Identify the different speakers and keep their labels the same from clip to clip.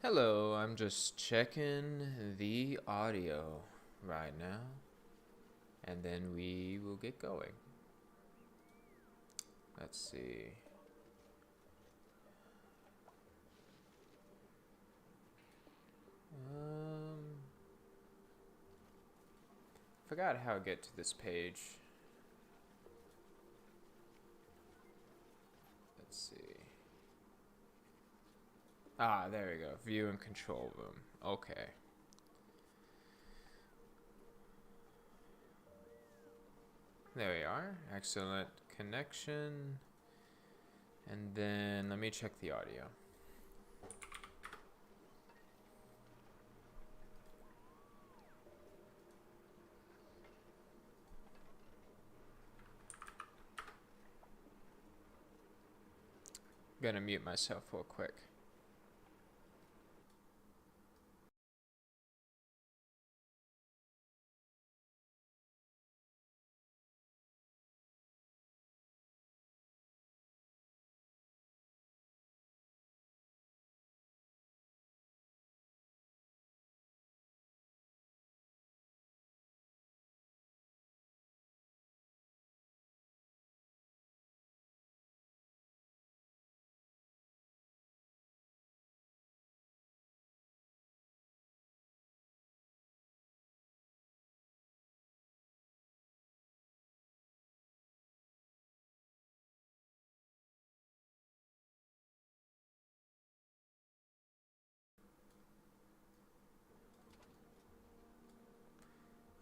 Speaker 1: Hello, I'm just checking the audio right now, and then we will get going. Let's see. Forgot how to get to this page. Let's see. Ah, there we go. View and control room. Okay. There we are. Excellent connection. And then let me check the audio. I'm gonna mute myself real quick.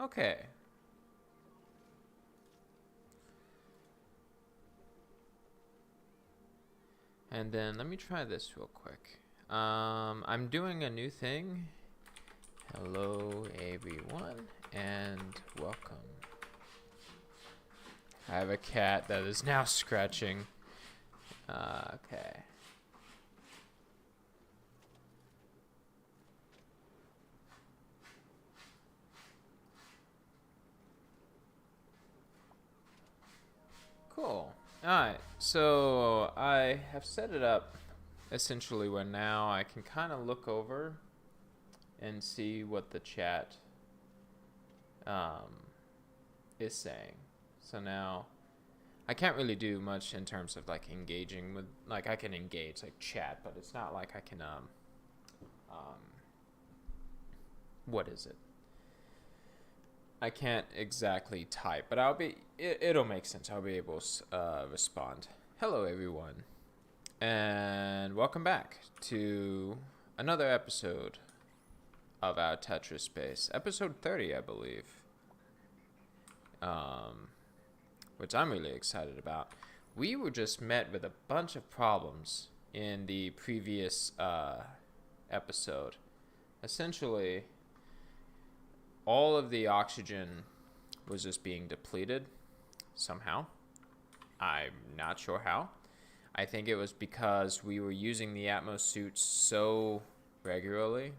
Speaker 1: Okay. And then let me try this real quick. I'm doing a new thing. Hello, everyone, and welcome. I have a cat that is now scratching. Okay. Cool. Alright, so I have set it up essentially where now I can kind of look over and see what the chat is saying. So now I can't really do much in terms of like engaging with, like I can engage like chat, but it's not like I can what is it? I can't exactly type, but it'll make sense. I'll be able to respond. Hello, everyone, and welcome back to another episode of our Tetris Space, episode 30, I believe. Which I'm really excited about. We were just met with a bunch of problems in the previous episode. Essentially, all of the oxygen was just being depleted somehow. I'm not sure how. I think it was because we were using the Atmos suits so regularly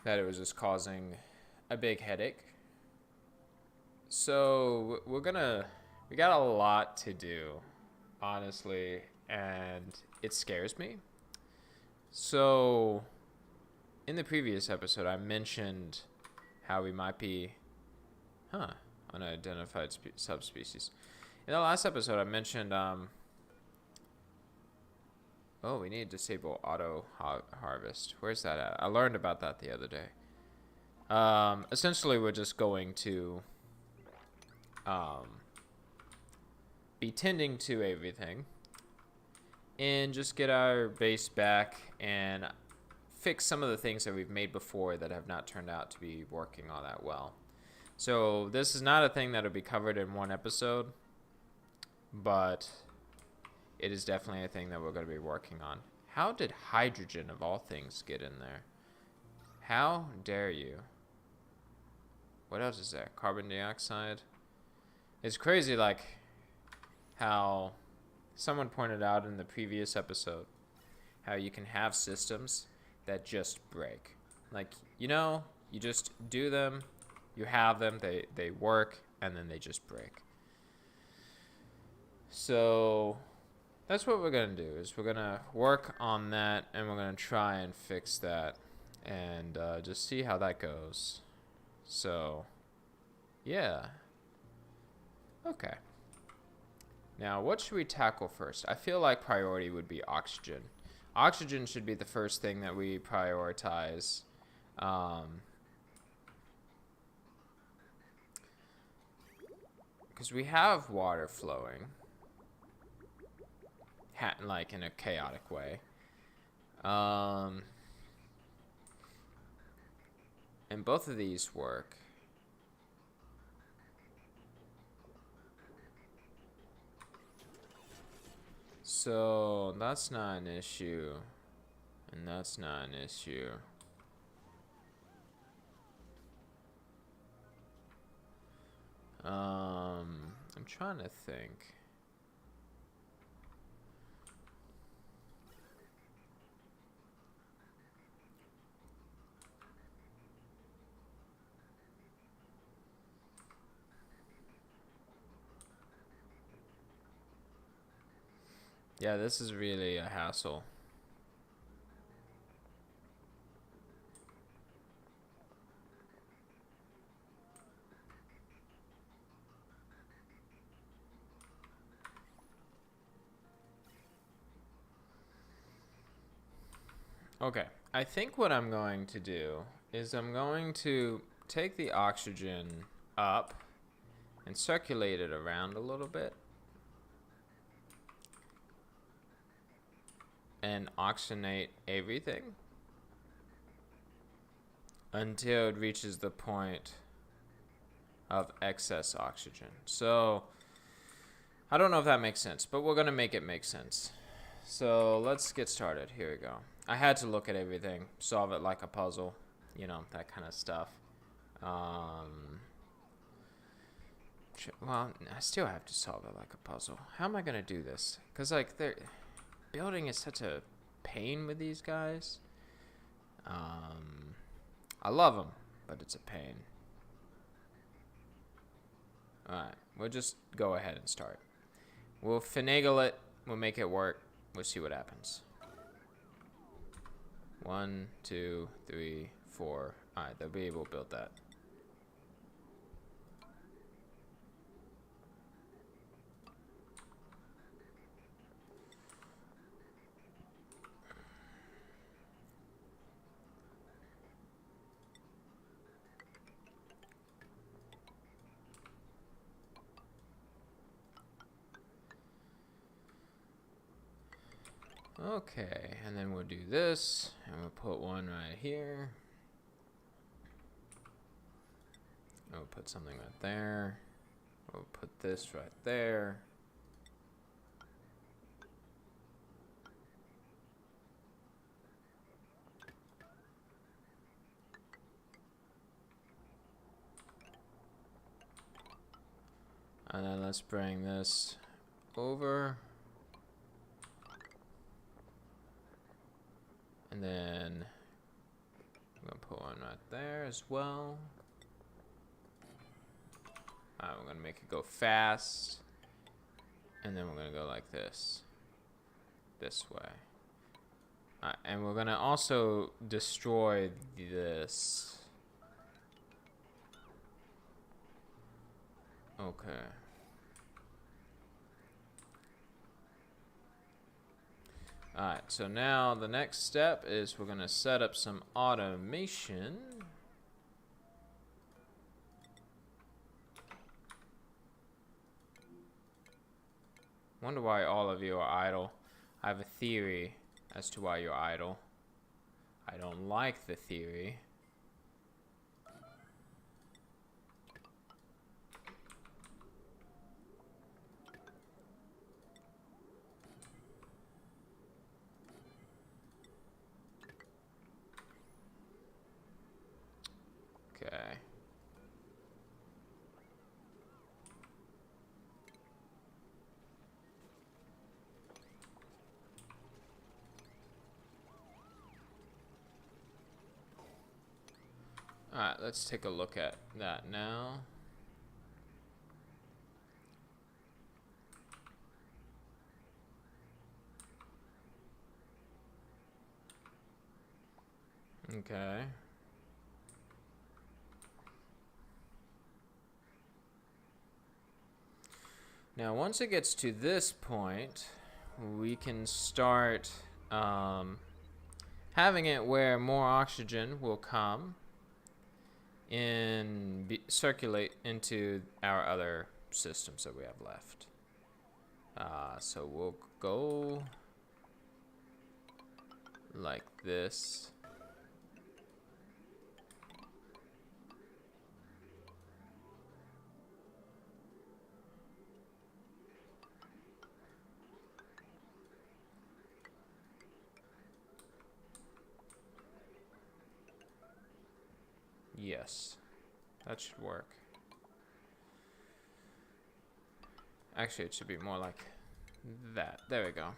Speaker 1: that it was just causing a big headache. So we got a lot to do, honestly, and it scares me. So in the previous episode, I mentioned how we might be, unidentified subspecies. In the last episode, I mentioned, we need to disable auto harvest. Where's that at? I learned about that the other day. Essentially, we're just going to be tending to everything and just get our base back and fix some of the things that we've made before that have not turned out to be working all that well. So this is not a thing that'll be covered in one episode, but it is definitely a thing that we're going to be working on. How did hydrogen, of all things, get in there? How dare you? What else is there? Carbon dioxide? It's crazy, like, how someone pointed out in the previous episode how you can have systems that just break. Like, you just do them, you have them, they work, and then they just break. So that's what we're gonna do. Is we're gonna work on that, and we're gonna try and fix that, and just see how that goes. So, yeah. Okay. Now, what should we tackle first? I feel like priority would be oxygen. Oxygen should be the first thing that we prioritize. Because we have water flowing. Like in a chaotic way. And both of these work. So that's not an issue. And that's not an issue. I'm trying to think. Yeah, this is really a hassle. Okay, I think what I'm going to do is I'm going to take the oxygen up and circulate it around a little bit. And oxygenate everything until it reaches the point of excess oxygen. So I don't know if that makes sense, but we're gonna make it make sense. So let's get started. Here we go. I had to look at everything, solve it like a puzzle, you know, that kind of stuff. Well, I still have to solve it like a puzzle. How am I gonna do this? Because like building is such a pain with these guys. I love them, but it's a pain. Alright, we'll just go ahead and start. We'll finagle it, we'll make it work, we'll see what happens. 1, 2, 3, 4. Alright, they'll be able to build that. Okay, and then we'll do this, and we'll put one right here. We'll put something right there. We'll put this right there. And then let's bring this over. And then I'm gonna put one right there as well. Alright, we're gonna make it go fast. And then we're gonna go like this. This way. Alright, and we're gonna also destroy this. Okay. Alright, so now the next step is we're going to set up some automation. Wonder why all of you are idle. I have a theory as to why you're idle. I don't like the theory. Okay. Alright, let's take a look at that now. Okay. Now, once it gets to this point, we can start having it where more oxygen will come and circulate into our other systems that we have left. So we'll go like this. Yes, that should work. Actually, it should be more like that. There we go.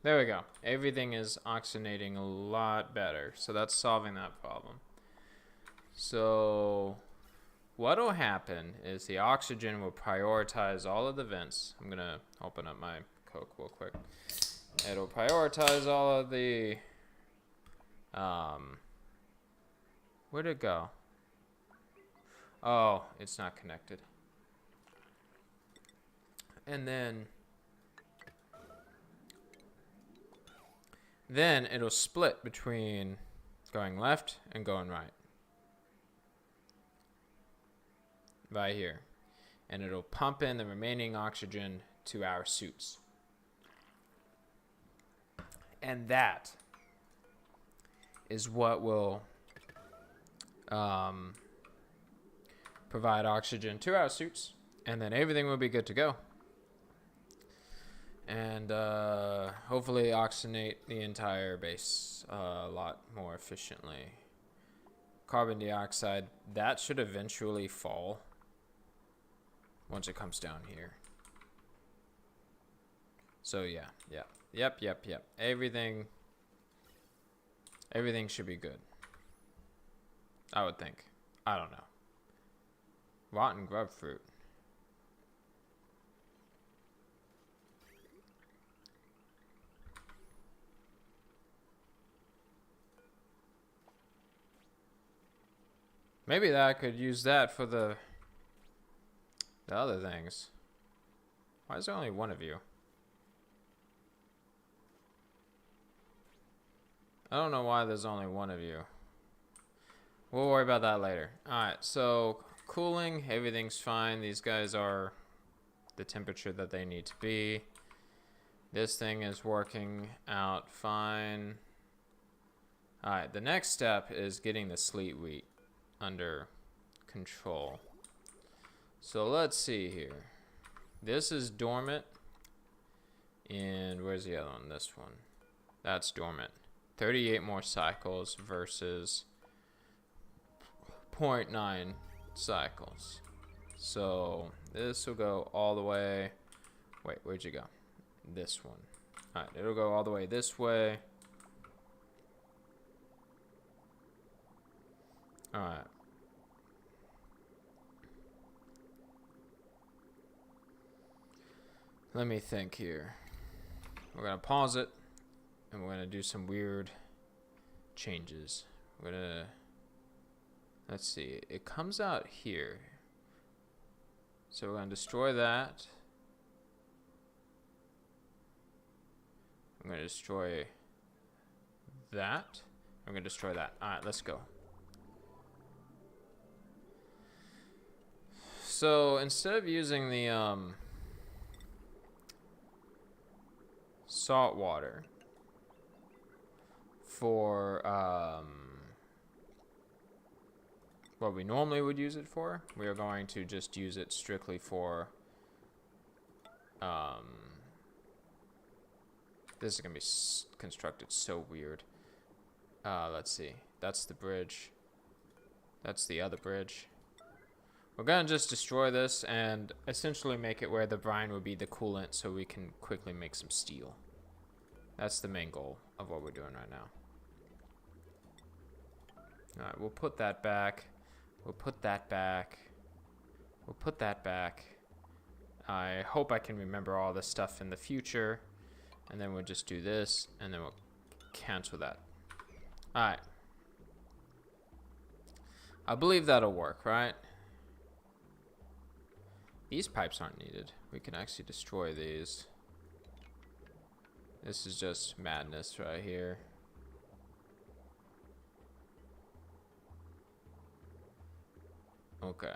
Speaker 1: There we go. Everything is oxygenating a lot better. So that's solving that problem. So what will happen is the oxygen will prioritize all of the vents. I'm going to open up my Coke real quick. It'll prioritize all of the... where'd it go? Oh, it's not connected. And then it'll split between going left and going right. Right here. And it'll pump in the remaining oxygen to our suits. And that is what will provide oxygen to our suits. And then everything will be good to go. And hopefully oxygenate the entire base a lot more efficiently. Carbon dioxide, that should eventually fall once it comes down here. So yeah. Yep. Everything should be good. I would think. I don't know. Rotten grub fruit. Maybe that I could use that for the other things. Why is there only one of you? I don't know why there's only one of you. We'll worry about that later. Alright, so cooling, everything's fine. These guys are the temperature that they need to be. This thing is working out fine. Alright, the next step is getting the sleet wheat under control. So let's see here. This is dormant. And where's the other one? This one. That's dormant. 38 more cycles versus 0.9 cycles. So this will go all the way. Wait, where'd you go? This one. Alright, it'll go all the way this way. Alright. Let me think here. We're going to pause it. And we're going to do some weird changes. We're going to... Let's see. It comes out here. So we're going to destroy that. I'm going to destroy that. I'm going to destroy that. Alright, let's go. So instead of using the salt water for what we normally would use it for, we are going to just use it strictly for this is going to be constructed so weird. Let's see. That's the bridge. That's the other bridge. We're going to just destroy this and essentially make it where the brine would be the coolant so we can quickly make some steel. That's the main goal of what we're doing right now. Alright, we'll put that back. We'll put that back. We'll put that back. I hope I can remember all this stuff in the future. And then we'll just do this, and then we'll cancel that. Alright. I believe that'll work, right? These pipes aren't needed. We can actually destroy these. This is just madness right here. Okay.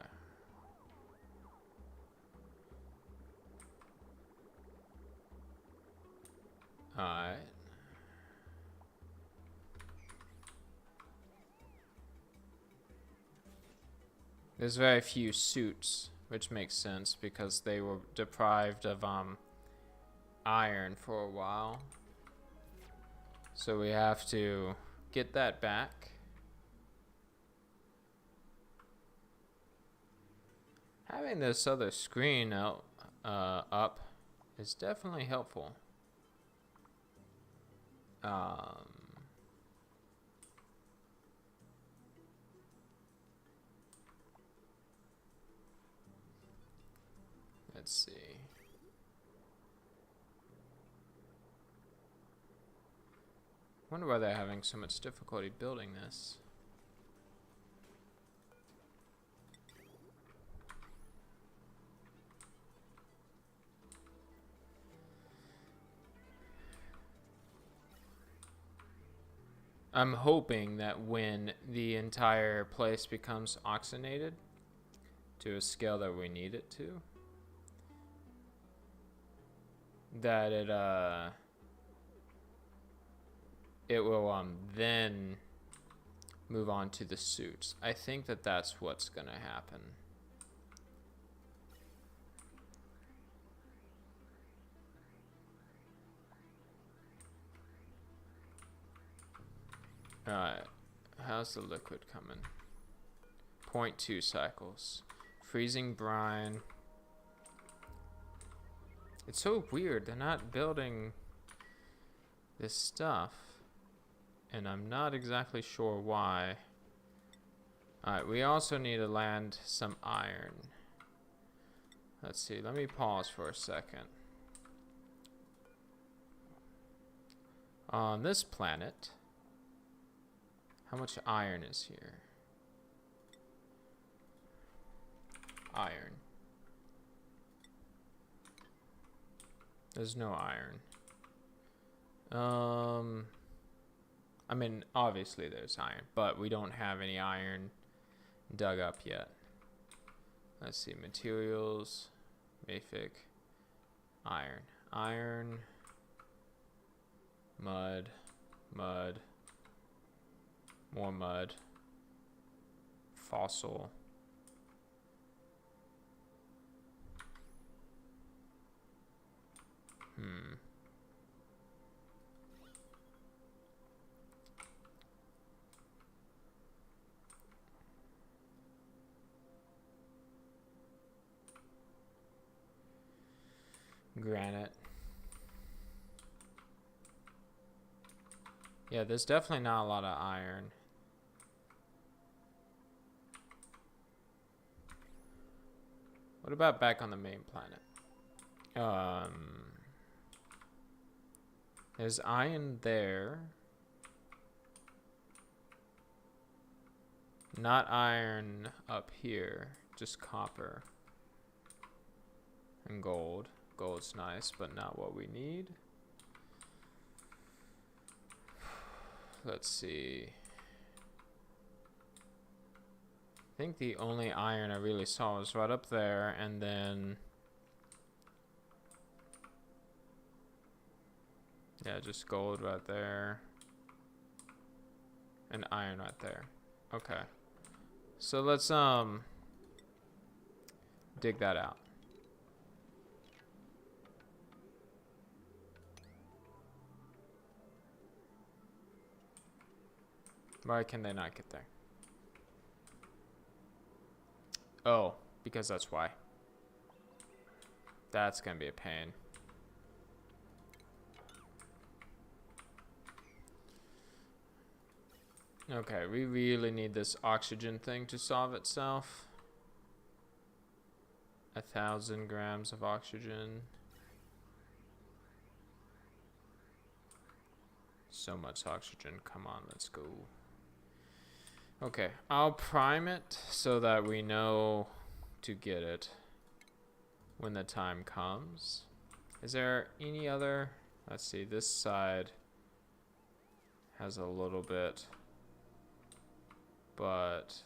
Speaker 1: Alright. There's very few suits, which makes sense because they were deprived of iron for a while. So we have to get that back. Having this other screen out up is definitely helpful. Let's see. Wonder why they're having so much difficulty building this. I'm hoping that when the entire place becomes oxygenated to a scale that we need it to, that it will then move on to the suits. I think that that's what's gonna happen. Alright, how's the liquid coming? 0.2 cycles. Freezing brine. It's so weird, they're not building this stuff. And I'm not exactly sure why. Alright, we also need to land some iron. Let's see, let me pause for a second. On this planet, how much iron is here? Iron. There's no iron. I mean, obviously there's iron, but we don't have any iron dug up yet. Let's see, materials, Mafic, iron. Iron, mud, mud, more mud, fossil. Granite. Yeah, there's definitely not a lot of iron. What about back on the main planet? There's iron there. Not iron up here, just copper and gold. Gold's nice, but not what we need. Let's see. I think the only iron I really saw was right up there, and then yeah, just gold right there and iron right there. Okay, so let's dig that out. Why can they not get there? Oh, because that's why. That's gonna be a pain. Okay, we really need this oxygen thing to solve itself. 1,000 grams of oxygen. So much oxygen. Come on, let's go. Okay, I'll prime it so that we know to get it when the time comes. Is there any other? Let's see, this side has a little bit, but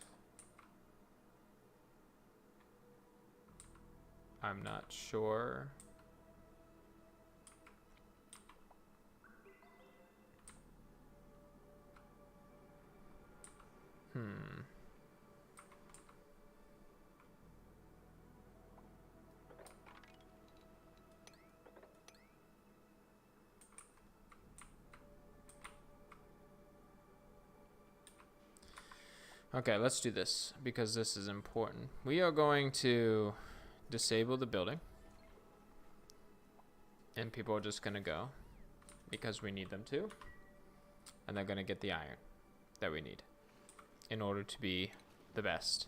Speaker 1: I'm not sure. Okay, let's do this because this is important. We are going to disable the building, and people are just going to go because we need them to, and they're going to get the iron that we need in order to be the best.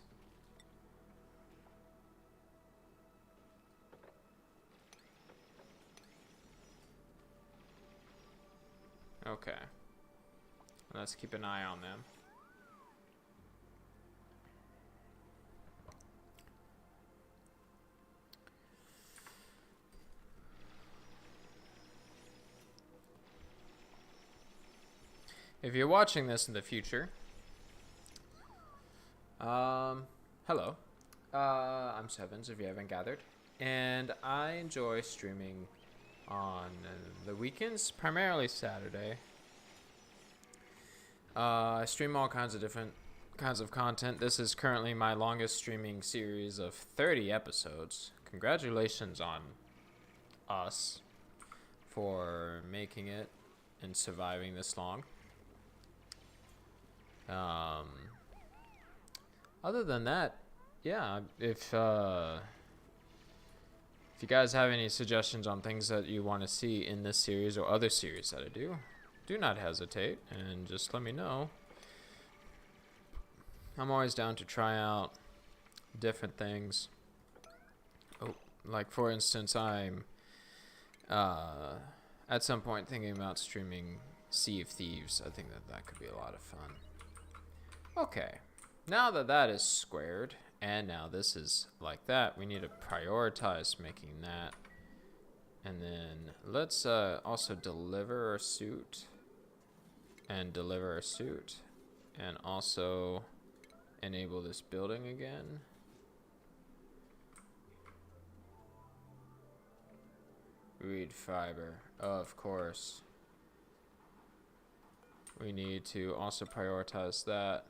Speaker 1: Okay, let's keep an eye on them. If you're watching this in the future, hello. I'm Sevens, if you haven't gathered. And I enjoy streaming on the weekends, primarily Saturday. I stream all kinds of different kinds of content. This is currently my longest streaming series of 30 episodes. Congratulations on us for making it and surviving this long. Other than that, yeah, if you guys have any suggestions on things that you want to see in this series or other series that I do not hesitate and just let me know. I'm always down to try out different things. Oh, like for instance, I'm at some point thinking about streaming Sea of Thieves. I think that could be a lot of fun. Okay, now that that is squared, and now this is like that, we need to prioritize making that. And then let's also deliver our suit, and deliver our suit, and also enable this building again. Reed fiber, of course. We need to also prioritize that.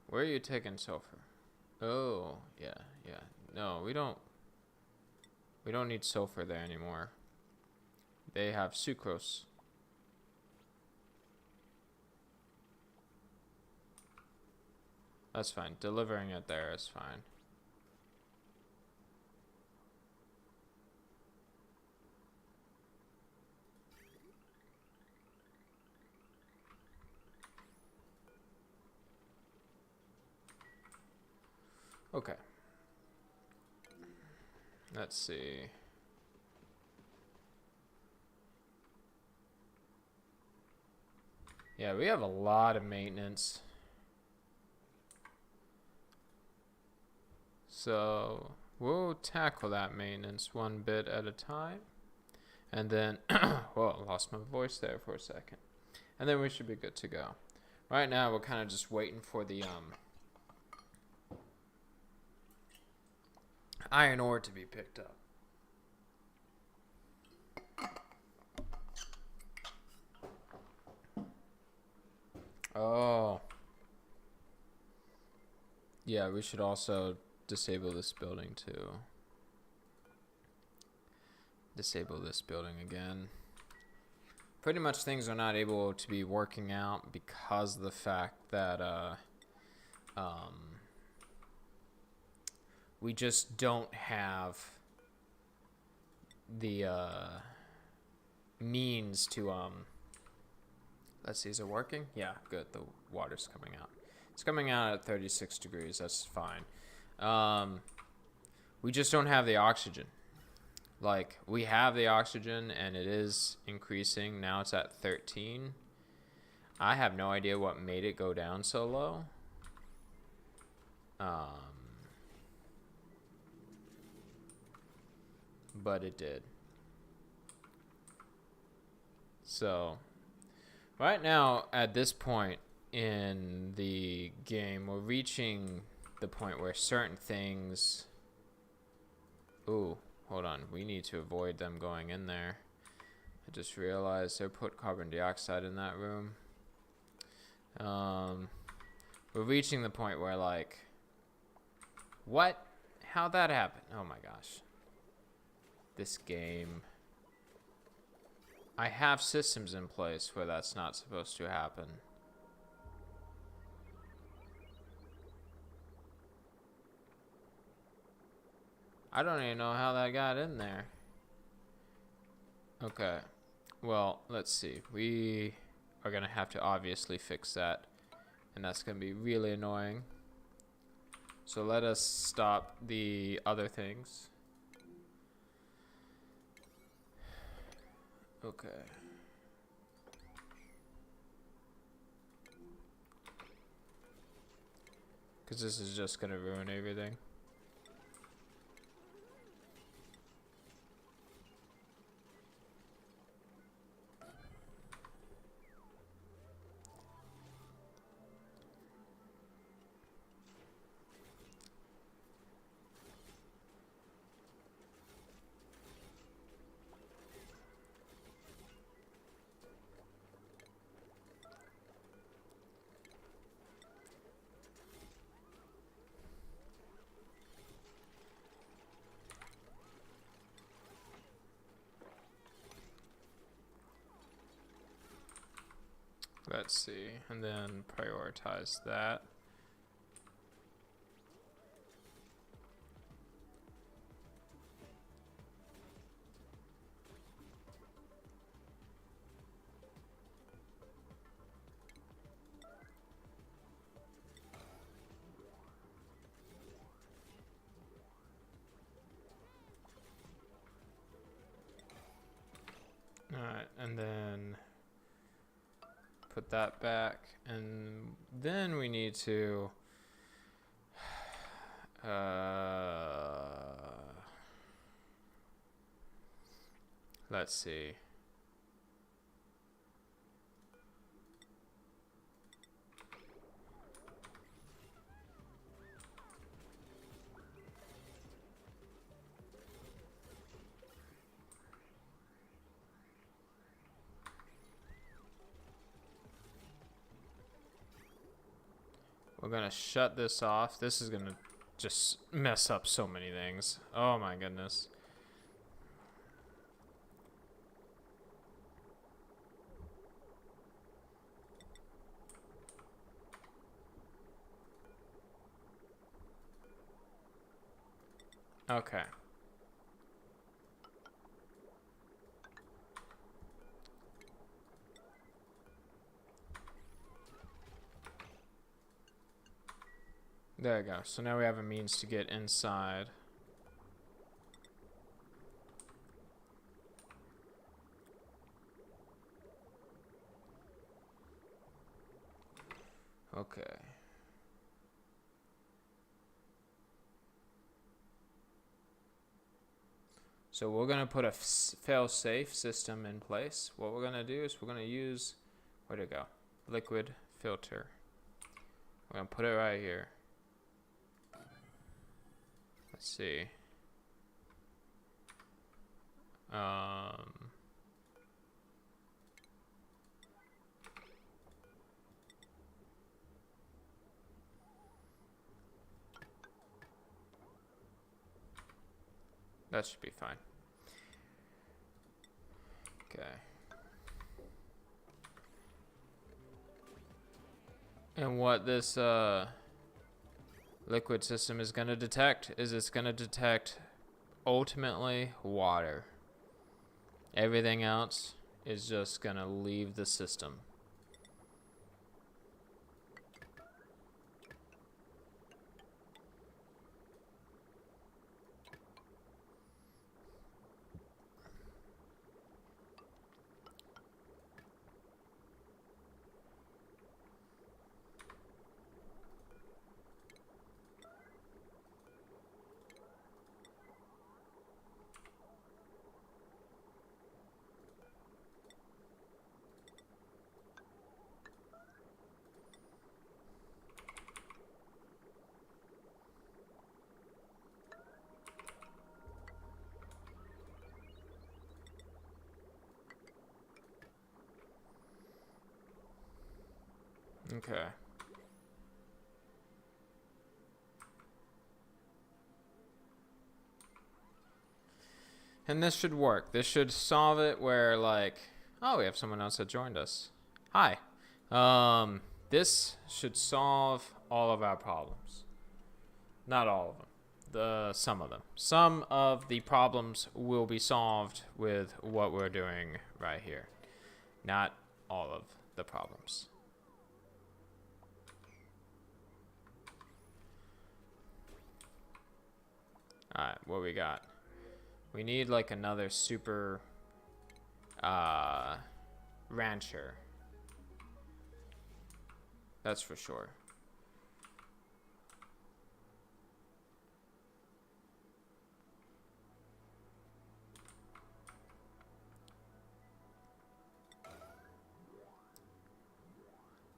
Speaker 1: Where are you taking sulfur? Oh, yeah. No, we don't need sulfur there anymore. They have sucrose. That's fine. Delivering it there is fine. Okay. Let's see. Yeah, we have a lot of maintenance. So we'll tackle that maintenance one bit at a time. And then, whoa, lost my voice there for a second. And then we should be good to go. Right now, we're kind of just waiting for the iron ore to be picked up. Oh. Yeah, we should also disable this building too. Disable this building again. Pretty much things are not able to be working out because of the fact that we just don't have the means to let's see, is it working? Yeah, good. The water's coming out. It's coming out at 36 degrees. That's fine. We just don't have the oxygen. Like, we have the oxygen and it is increasing. Now it's at 13. I have no idea what made it go down so low. But it did. So, right now, at this point in the game, we're reaching the point where certain things... Ooh, hold on. We need to avoid them going in there. I just realized they put carbon dioxide in that room. We're reaching the point where, like... What? How'd that happen? Oh my gosh. This game... I have systems in place where that's not supposed to happen. I don't even know how that got in there. Okay. Well, let's see. We are going to have to obviously fix that. And that's going to be really annoying. So let us stop the other things. Okay. Because this is just going to ruin everything. Let's see, and then prioritize that. All right, and then put that back, and then we need to let's see. We're gonna shut this off. This is gonna just mess up so many things. Oh my goodness. Okay. There we go. So now we have a means to get inside. Okay. So we're going to put a fail-safe system in place. What we're going to do is we're going to use, where'd it go? Liquid filter. We're going to put it right here. Let's see. That should be fine. Okay. And what this liquid system is going to detect is it's going to detect ultimately water. Everything else is just gonna leave the system. Okay. And this should work. This should solve it where, like, oh, we have someone else that joined us. Hi. This should solve all of our problems. Not all of them. Some of them. Some of the problems will be solved with what we're doing right here. Not all of the problems. Alright, what we got? We need like another super rancher. That's for sure.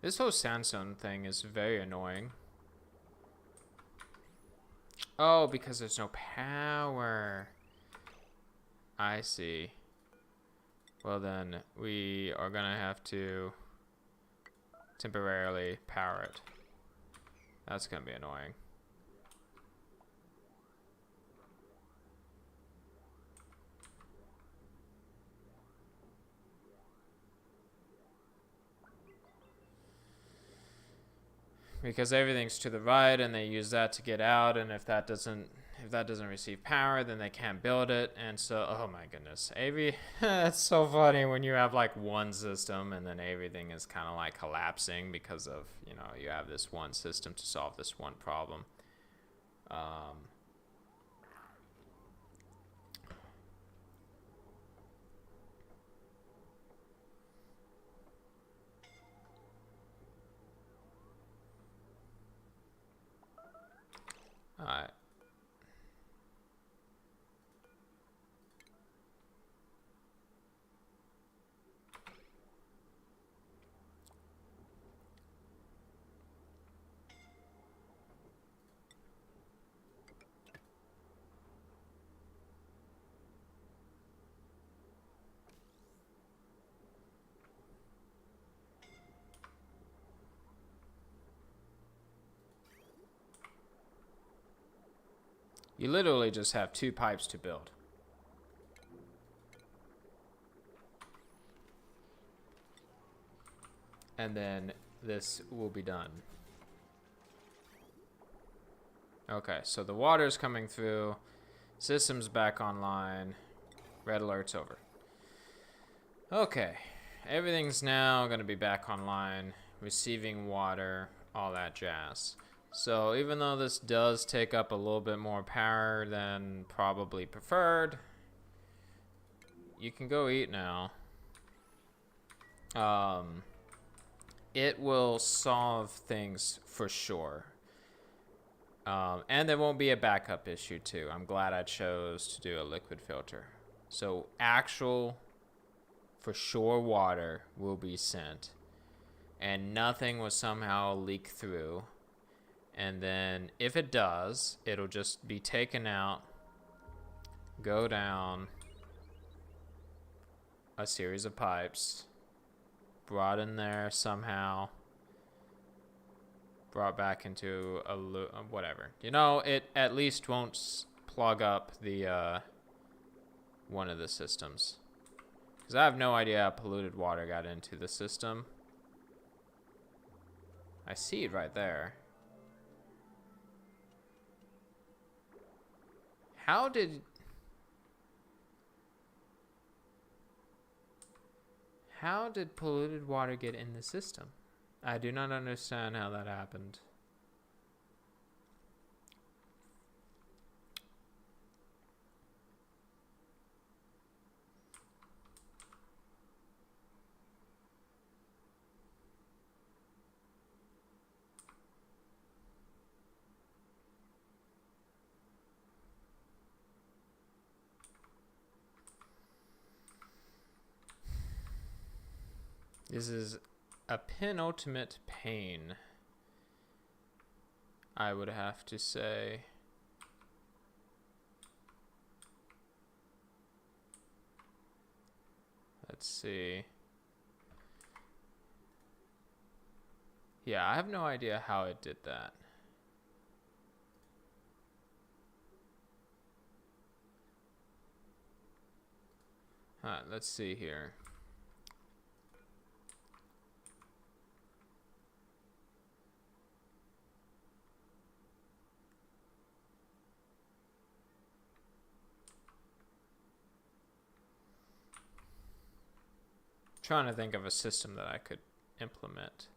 Speaker 1: This whole sandstone thing is very annoying. Oh, because there's no power. I see. Well then, we are gonna have to temporarily power it. That's gonna be annoying. Because everything's to the right and they use that to get out, and if that doesn't receive power, then they can't build it. And so, oh my goodness, it's so funny when you have like one system and then everything is kind of like collapsing because of, you know, you have this one system to solve this one problem. All right. You literally just have 2 pipes to build. And then this will be done. Okay, so the water's coming through. System's back online. Red alert's over. Okay, everything's now going to be back online. Receiving water, all that jazz. So even though this does take up a little bit more power than probably preferred, you can go eat now. It will solve things for sure. And there won't be a backup issue too. I'm glad I chose to do a liquid filter. So actual, for sure, water will be sent. And nothing will somehow leak through. And then if it does, it'll just be taken out, go down a series of pipes, brought in there somehow, brought back into a whatever. You know, it at least won't plug up the one of the systems. Because I have no idea how polluted water got into the system. I see it right there. How did... How did polluted water get in the system? I do not understand how that happened. This is a penultimate pain, I would have to say. Let's see. Yeah, I have no idea how it did that. Alright, let's see here. Trying to think of a system that I could implement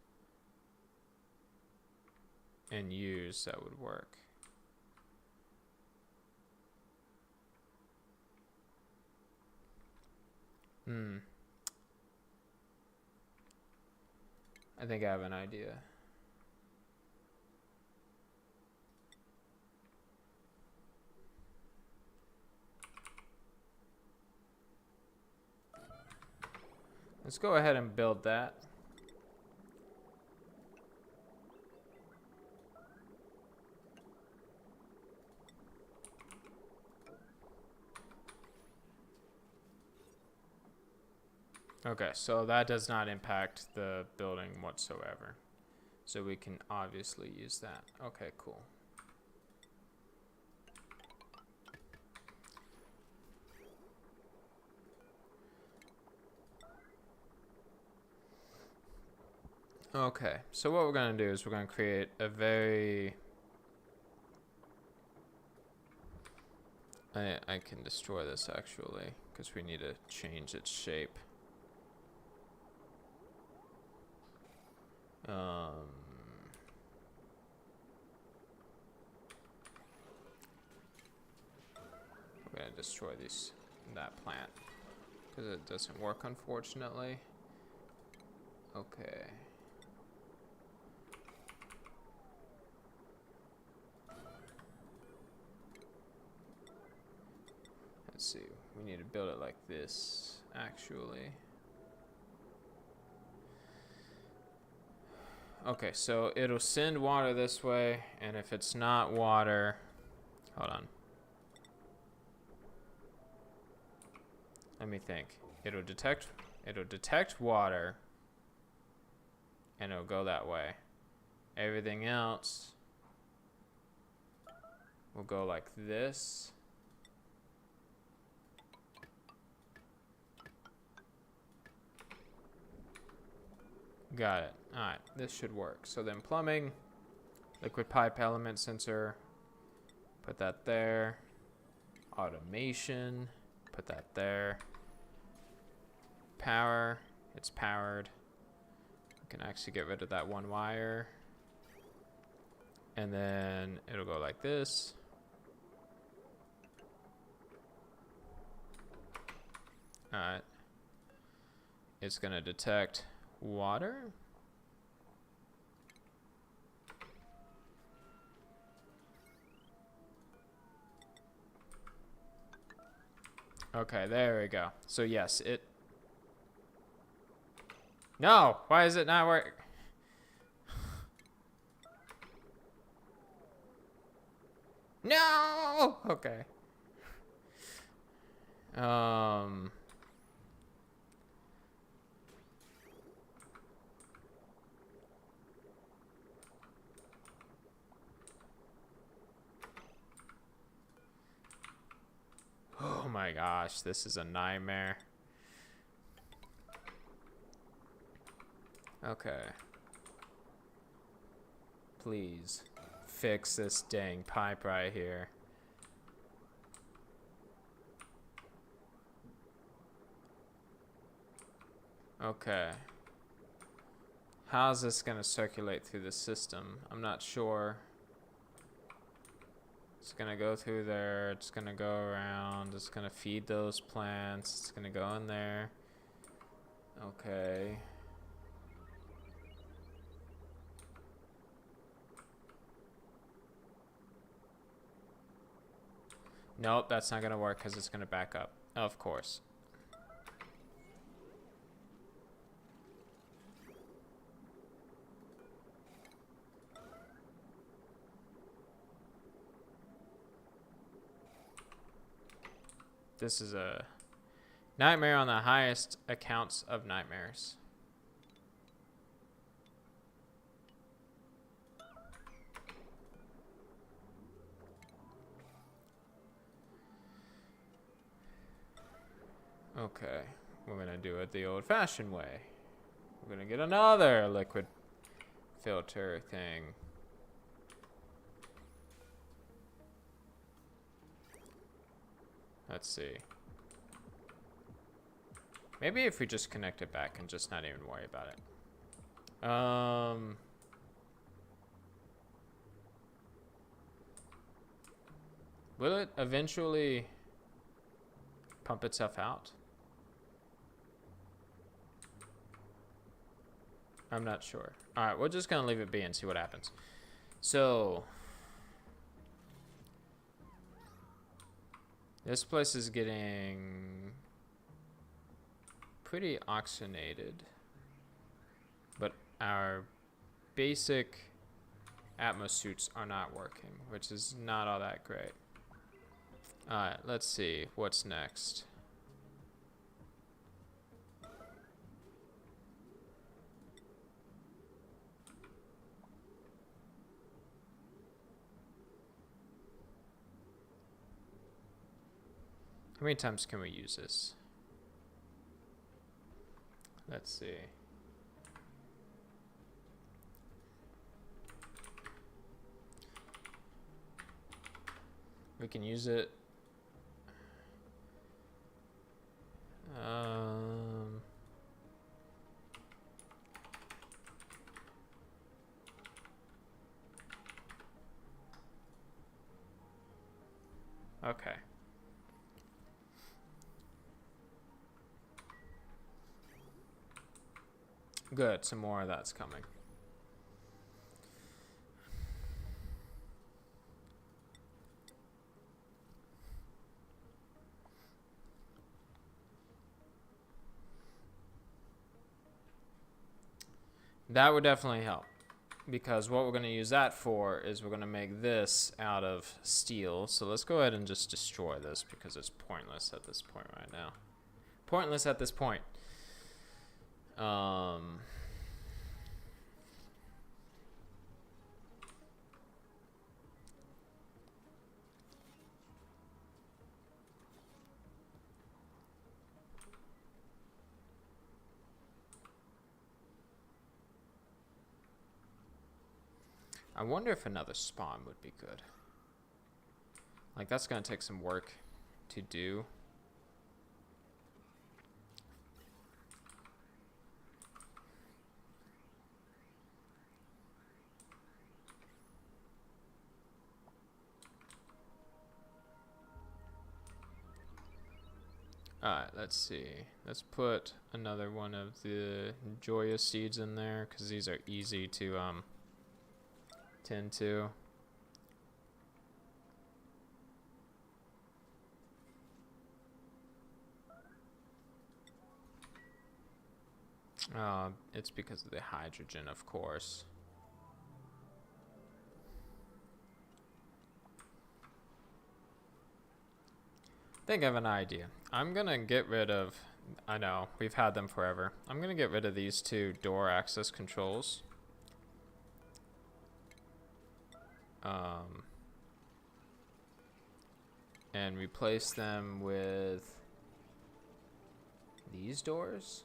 Speaker 1: and use that would work. I think I have an idea. Let's go ahead and build that. Okay, so that does not impact the building whatsoever. So we can obviously use that. Okay, cool. Okay, so what we're going to do is we're going to create a very... I can destroy this actually, because we need to change its shape. We're going to destroy that plant, because it doesn't work, unfortunately. Okay. Let's see, we need to build it like this, actually. Okay, so it'll send water this way, and if it's not water, hold on. Let me think. It'll detect water, and it'll go that way. Everything else will go like this. Got it. Alright, this should work. So then plumbing, liquid pipe element sensor, put that there. Automation, put that there. Power, it's powered. We can actually get rid of that one wire. And then it'll go like this. Alright. It's gonna detect water. Okay, there we go. So yes, it... No! Why is it not working? No! Okay. Oh my gosh, this is a nightmare. Okay. Please fix this dang pipe right here. Okay. How's this gonna circulate through the system? I'm not sure. It's gonna go through there, it's gonna go around, it's gonna feed those plants, it's gonna go in there. Okay. Nope, that's not gonna work because it's gonna back up. Of course. This is a nightmare on the highest accounts of nightmares. Okay, we're gonna do it the old-fashioned way. We're gonna get another liquid filter thing. Let's see. Maybe if we just connect it back and just not even worry about it. Will it eventually pump itself out? I'm not sure. All right, we're just gonna leave it be and see what happens. So this place is getting pretty oxygenated, but our basic Atmos suits are not working, which is not all that great. All right, let's see what's next. How many times can we use this? Let's see. We can use it. Okay. Good, some more of that's coming. That would definitely help, because what we're going to use that for is we're going to make this out of steel. So let's go ahead and just destroy this because it's pointless at this point right now. Pointless at this point. I wonder if another spawn would be good. Like, that's going to take some work to do. Alright, let's see. Let's put another one of the joyous seeds in there, because these are easy to tend to. It's because of the hydrogen, of course. I think I have an idea. I'm gonna get rid of, I know, we've had them forever. I'm gonna get rid of these two door access controls. And replace them with these doors.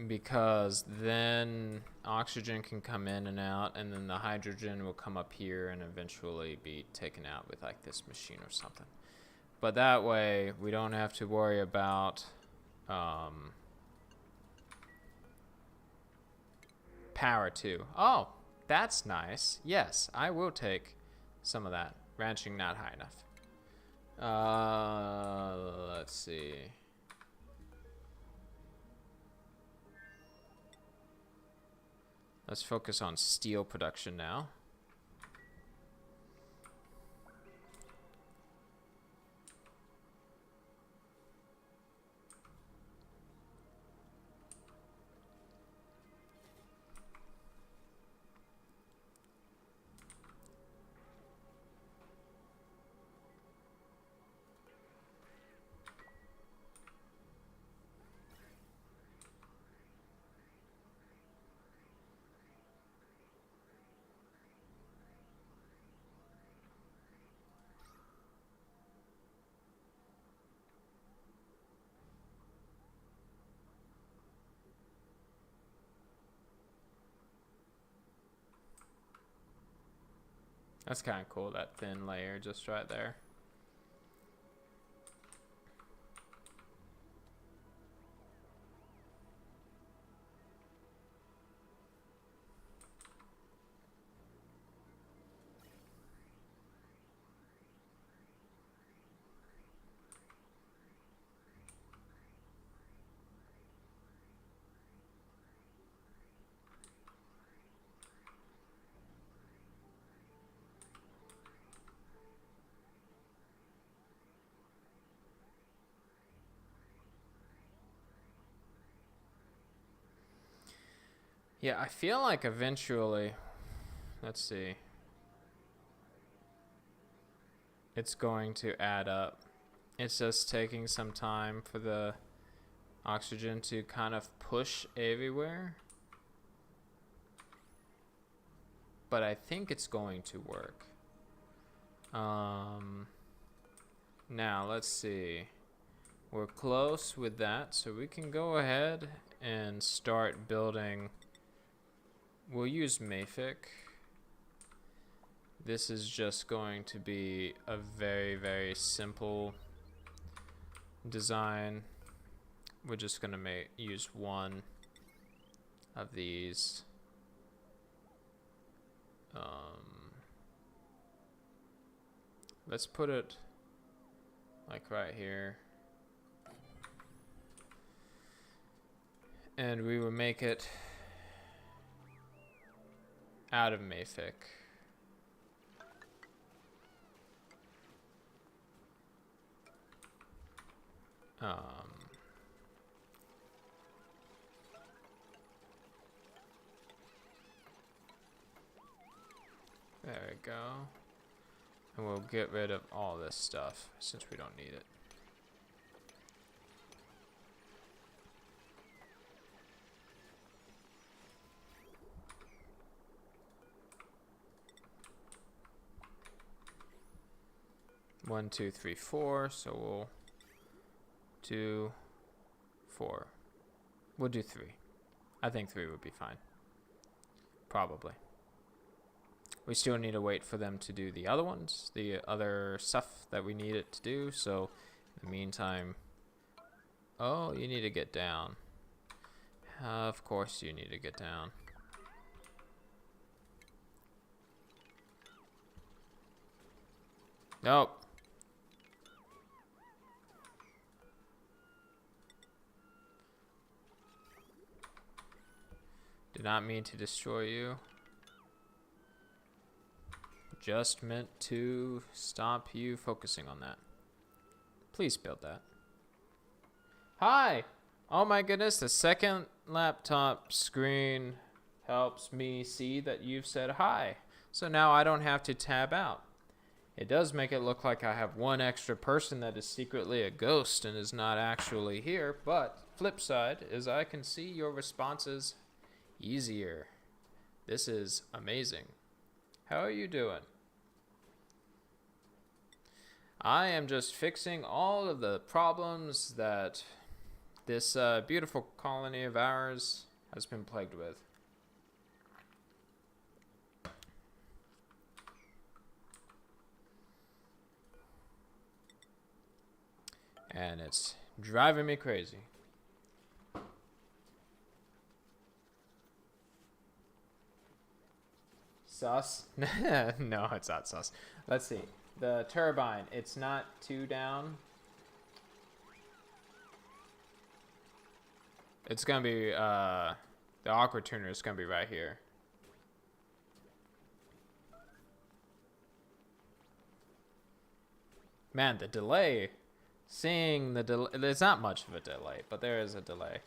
Speaker 1: Because then oxygen can come in and out, and then the hydrogen will come up here and eventually be taken out with like this machine or something. But that way, we don't have to worry about power too. Oh, that's nice. Yes, I will take some of that. Ranching not high enough. Let's see. Let's focus on steel production now. That's kind of cool, that thin layer just right there. Yeah, I feel like eventually, let's see, it's going to add up. It's just taking some time for the oxygen to kind of push everywhere. But I think it's going to work. Now, let's see. We're close with that, so we can go ahead and start building. We'll use Mafic. This is just going to be a very, very simple design. We're just going to use one of these. Let's put it like right here. And we will make it out of Mafic. There we go. And we'll get rid of all this stuff since we don't need it. One, two, three, four. So we'll do 4. We'll do 3. I think 3 would be fine. Probably. We still need to wait for them to do the other ones, the other stuff that we need it to do. So in the meantime, oh, you need to get down. Of course you need to get down. Nope. Did not mean to destroy you. Just meant to stop you focusing on that. Please build that. Hi! Oh my goodness, the second laptop screen helps me see that you've said hi. So now I don't have to tab out. It does make it look like I have one extra person that is secretly a ghost and is not actually here, but flip side is I can see your responses easier. This is amazing. How are you doing? I am just fixing all of the problems that this beautiful colony of ours has been plagued with. And it's driving me crazy. Sus? No, it's not sus. Let's see. The turbine, it's not 2 down. It's gonna be, the aqua tuner is gonna be right here. Man, the delay. Seeing the delay. There's not much of a delay, but there is a delay.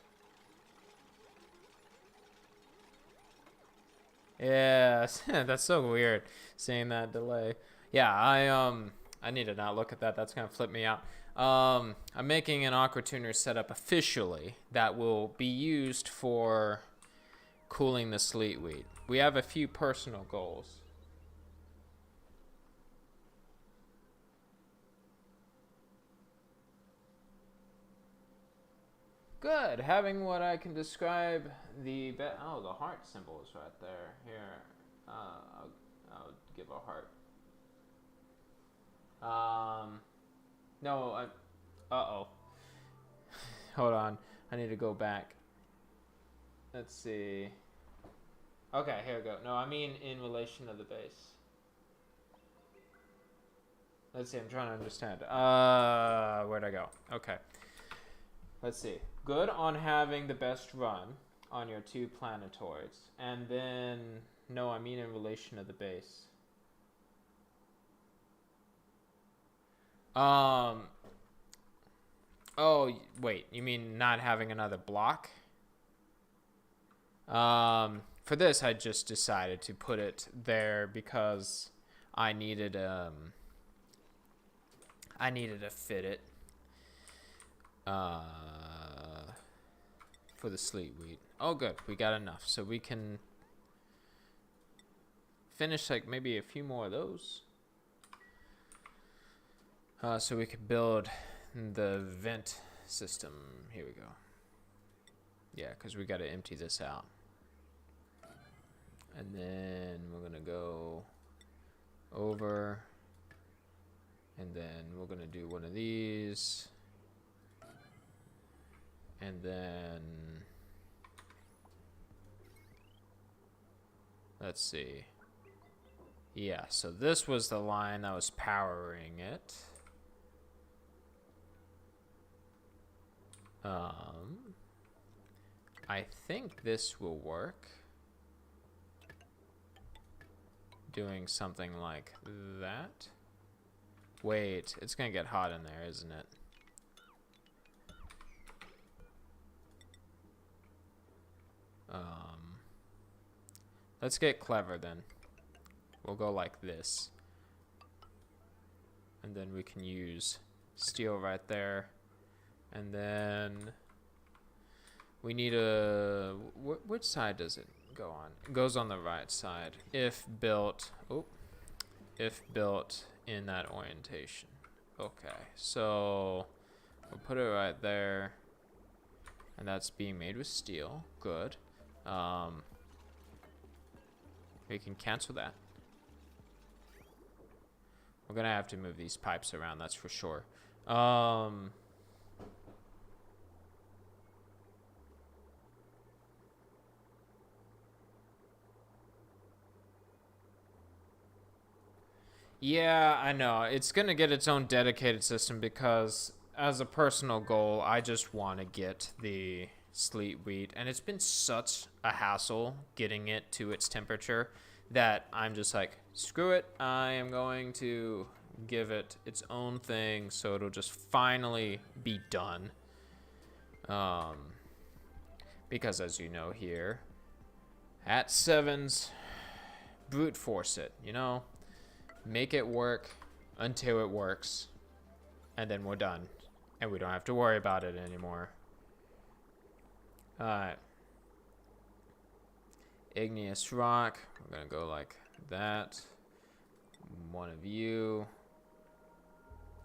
Speaker 1: Yeah, that's so weird, seeing that delay. Yeah, I need to not look at that. That's gonna flip me out. I'm making an aqua tuner setup officially that will be used for cooling the sleet wheat. We have a few personal goals. Good. Having what I can describe the oh, the heart symbol is right there. Here, I'll give a heart. No, uh-oh. Hold on. I need to go back. Let's see. Okay, here we go. No, I mean in relation to the base. Let's see, I'm trying to understand. Where'd I go? Okay. Let's see. Good on having the best run on your 2 planetoids. And then, no, I mean in relation to the base. Oh, wait, you mean not having another block? For this, I just decided to put it there because I needed to fit it. For the sleet wheat. Oh, good. We got enough. So we can finish like maybe a few more of those. So we could build the vent system. Here we go. Yeah, because we got to empty this out. And then we're going to go over. And then we're going to do one of these. And then, let's see. Yeah, so this was the line that was powering it. I think this will work. Doing something like that. Wait, it's gonna get hot in there, isn't it? Let's get clever then. We'll go like this. And then we can use steel right there. And then we need a... which side does it go on? It goes on the right side. If built... Oh. If built in that orientation. Okay. So we'll put it right there. And that's being made with steel. Good. We can cancel that. We're gonna have to move these pipes around, that's for sure. Yeah, I know. It's gonna get its own dedicated system because as a personal goal, I just want to get the sleet wheat, and it's been such a hassle getting it to its temperature that I'm just like, screw it, I am going to give it its own thing so it'll just finally be done. Because as you know here, at sevens, brute force it, you know? Make it work until it works, and then we're done. And we don't have to worry about it anymore. Alright. Igneous rock. We're gonna go like that. One of you.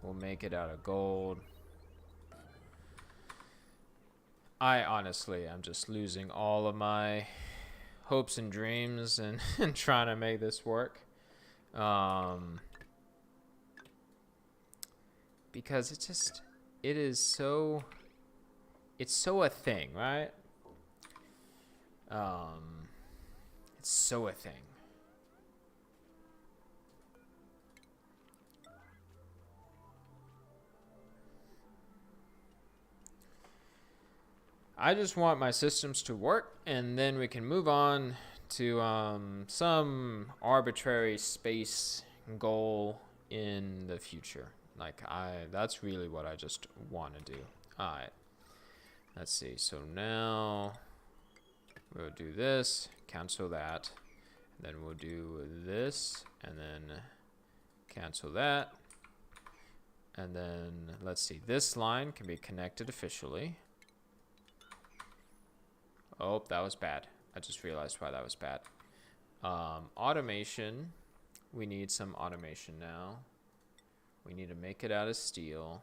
Speaker 1: We'll make it out of gold. I honestly am just losing all of my hopes and dreams and trying to make this work. Because it's just... it is so, it's so a thing, right? It's so a thing. I just want my systems to work, and then we can move on to some arbitrary space goal in the future. Like that's really what I just want to do. All right. Let's see. So now we'll do this, cancel that. Then we'll do this, and then cancel that. And then let's see. This line can be connected officially. Oh, that was bad. I just realized why that was bad. Automation. We need some automation now. We need to make it out of steel.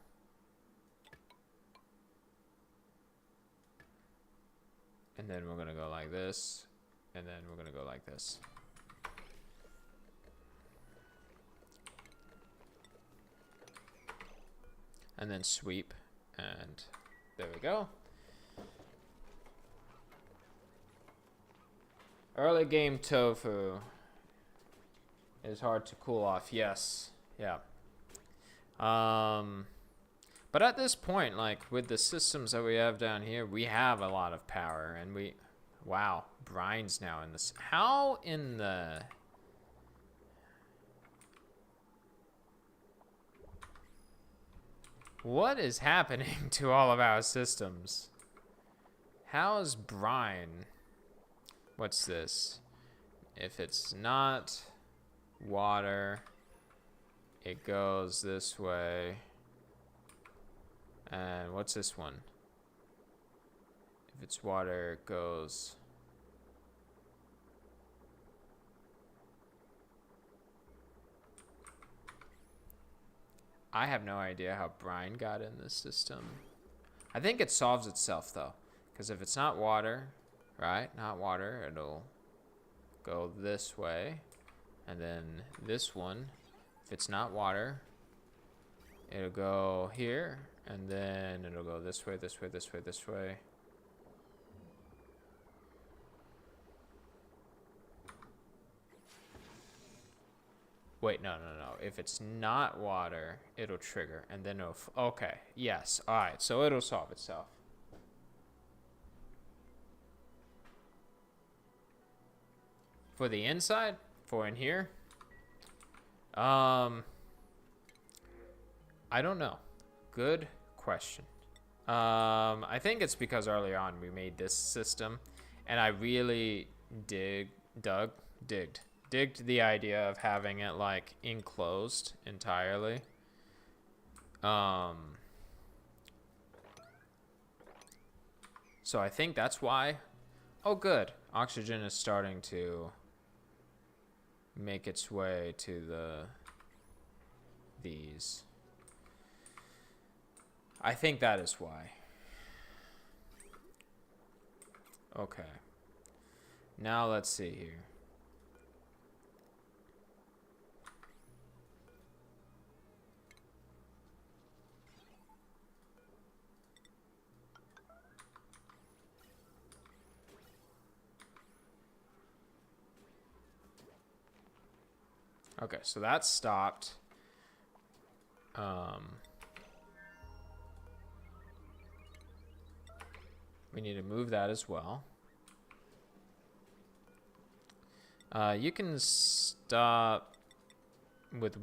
Speaker 1: And then we're going to go like this. And then we're going to go like this. And then sweep. And there we go. Early game tofu is hard to cool off. Yes. Yeah. But at this point, like with the systems that we have down here, we have a lot of power, and wow, brine's now in this. How in the... What is happening to all of our systems? How is brine... What's this? If it's not water, it goes this way. And what's this one? If it's water, it goes... I have no idea how brine got in this system. I think it solves itself, though. Because if it's not water... Right, not water, it'll go this way. And then this one, if it's not water, it'll go here. And then it'll go this way, this way, this way, this way. Wait, no. If it's not water, it'll trigger. And then it'll... Okay, yes, alright, so it'll solve itself. For the inside? For in here? I don't know. Good question. I think it's because early on we made this system, and I really digged the idea of having it like enclosed entirely. So I think that's why. Oh, good. Oxygen is starting to make its way to these. I think that is why. Okay. Now let's see here. Okay, so that stopped. We need to move that as well. You can stop with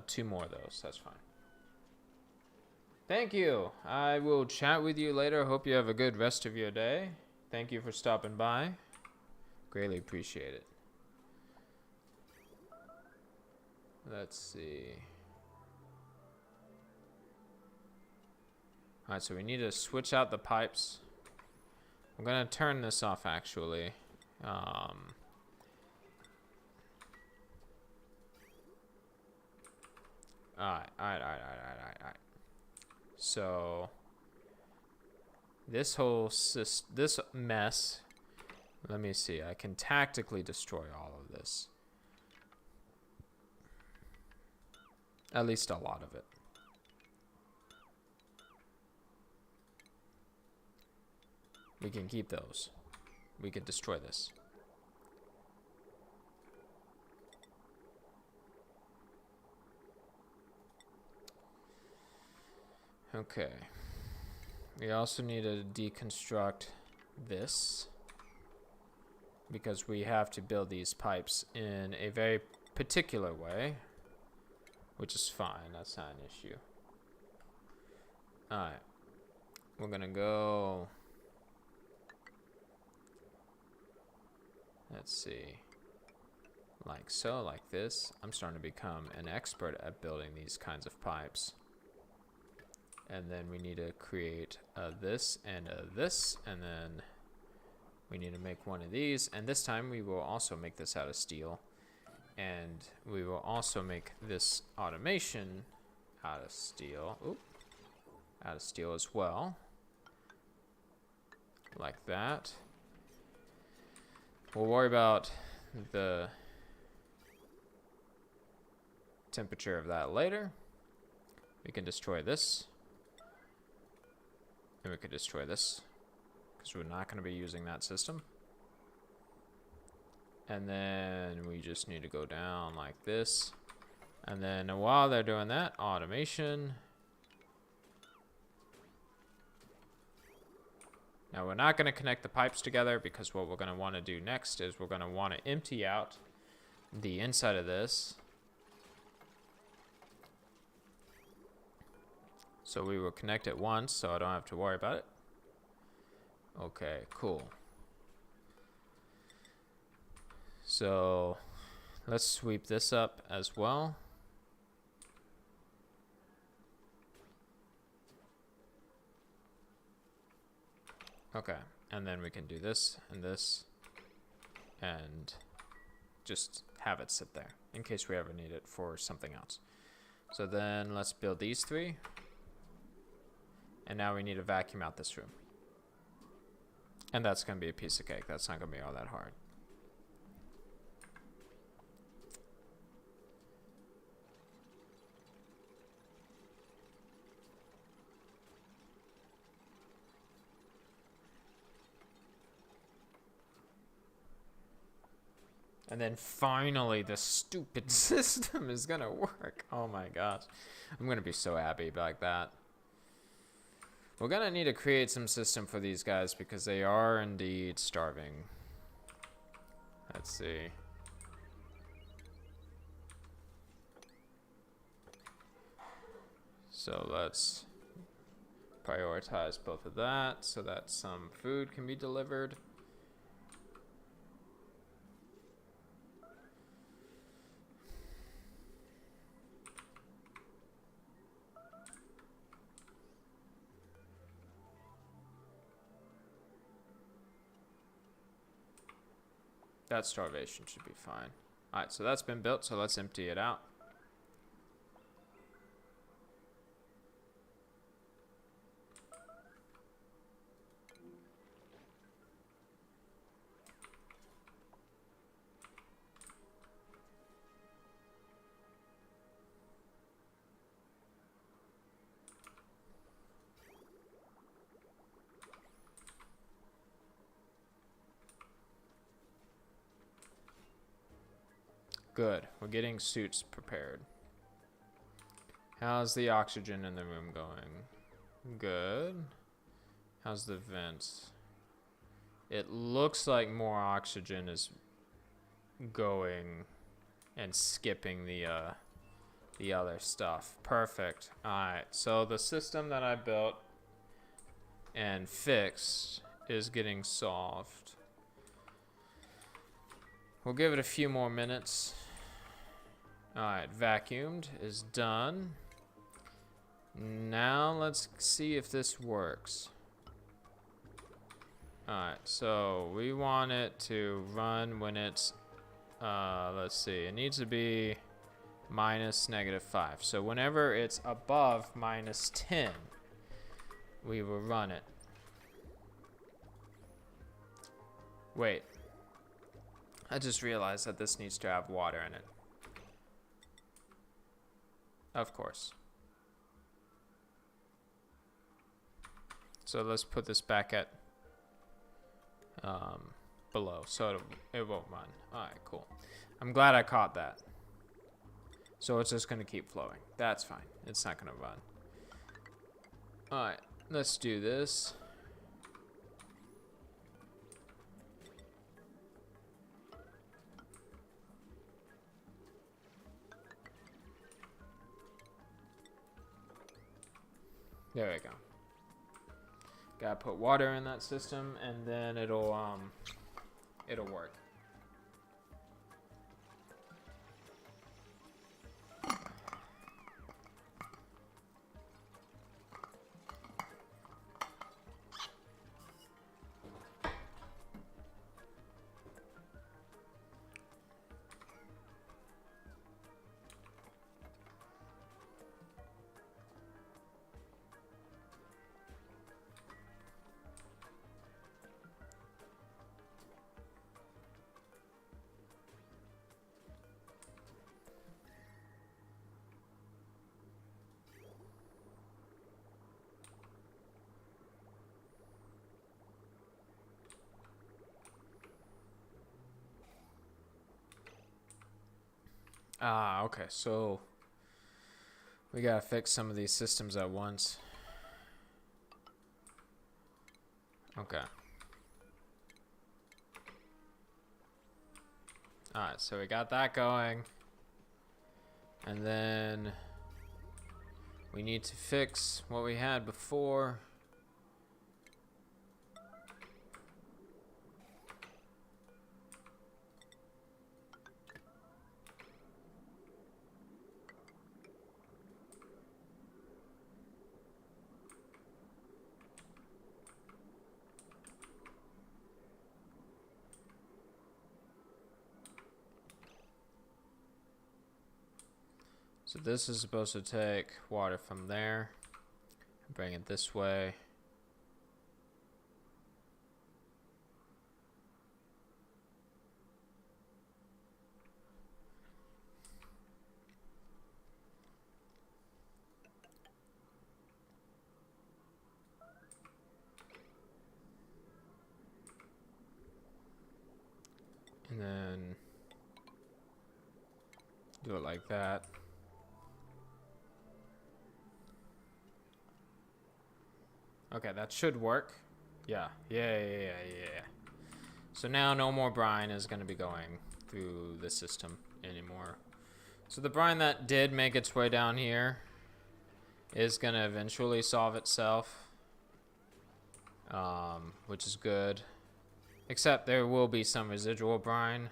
Speaker 1: two more of those. That's fine. Thank you. I will chat with you later. Hope you have a good rest of your day. Thank you for stopping by. Greatly appreciate it. Let's see. Alright, so we need to switch out the pipes. I'm gonna turn this off actually. Alright. So this whole this mess, let me see. I can tactically destroy all of this. At least a lot of it. we can keep those. We can destroy this. Okay. We also need to deconstruct this, because we have to build these pipes in a very particular way, which is fine. That's not an issue. Alright. We're gonna go... Let's see. Like so, like this. I'm starting to become an expert at building these kinds of pipes. And then we need to create this and this, and then we need to make one of these, and this time we will also make this out of steel, and we will also make this automation out of steel. Oop. Out of steel as well, like that. We'll worry about the temperature of that later. We can destroy this. And we could destroy this, because we're not going to be using that system. And then we just need to go down like this. And then while they're doing that, automation. Now we're not going to connect the pipes together, because what we're going to want to do next is we're going to want to empty out the inside of this. So we will connect it once, so I don't have to worry about it. Okay, cool. So let's sweep this up as well. Okay, and then we can do this and just have it sit there in case we ever need it for something else. So then let's build these three. And now we need to vacuum out this room. And that's going to be a piece of cake. That's not going to be all that hard. And then finally, this stupid system is going to work. Oh my gosh. I'm going to be so happy like that. We're going to need to create some system for these guys, because they are indeed starving. Let's see. So let's prioritize both of that so that some food can be delivered. That starvation should be fine. Alright, so that's been built, so let's empty it out. Good. We're getting suits prepared. How's the oxygen in the room going? Good. How's the vents? It looks like more oxygen is going and skipping the other stuff. Perfect. Alright, so the system that I built and fixed is getting solved. We'll give it a few more minutes. Alright, vacuumed is done. Now let's see if this works. Alright, so we want it to run when it's, let's see, it needs to be minus -5. So whenever it's above -10, we will run it. Wait. I just realized that this needs to have water in it. Of course. So let's put this back at below, so it won't run. All right, cool. I'm glad I caught that. So it's just gonna keep flowing. That's fine. It's not gonna run. All right, let's do this. There we go. Gotta put water in that system, and then it'll work. Ah, okay, so we gotta fix some of these systems at once. Okay. Alright, so we got that going. And then we need to fix what we had before. So this is supposed to take water from there and bring it this way. And then do it like that. Okay, that should work. Yeah. So now no more brine is going to be going through the system anymore. So the brine that did make its way down here is going to eventually solve itself, which is good. Except there will be some residual brine,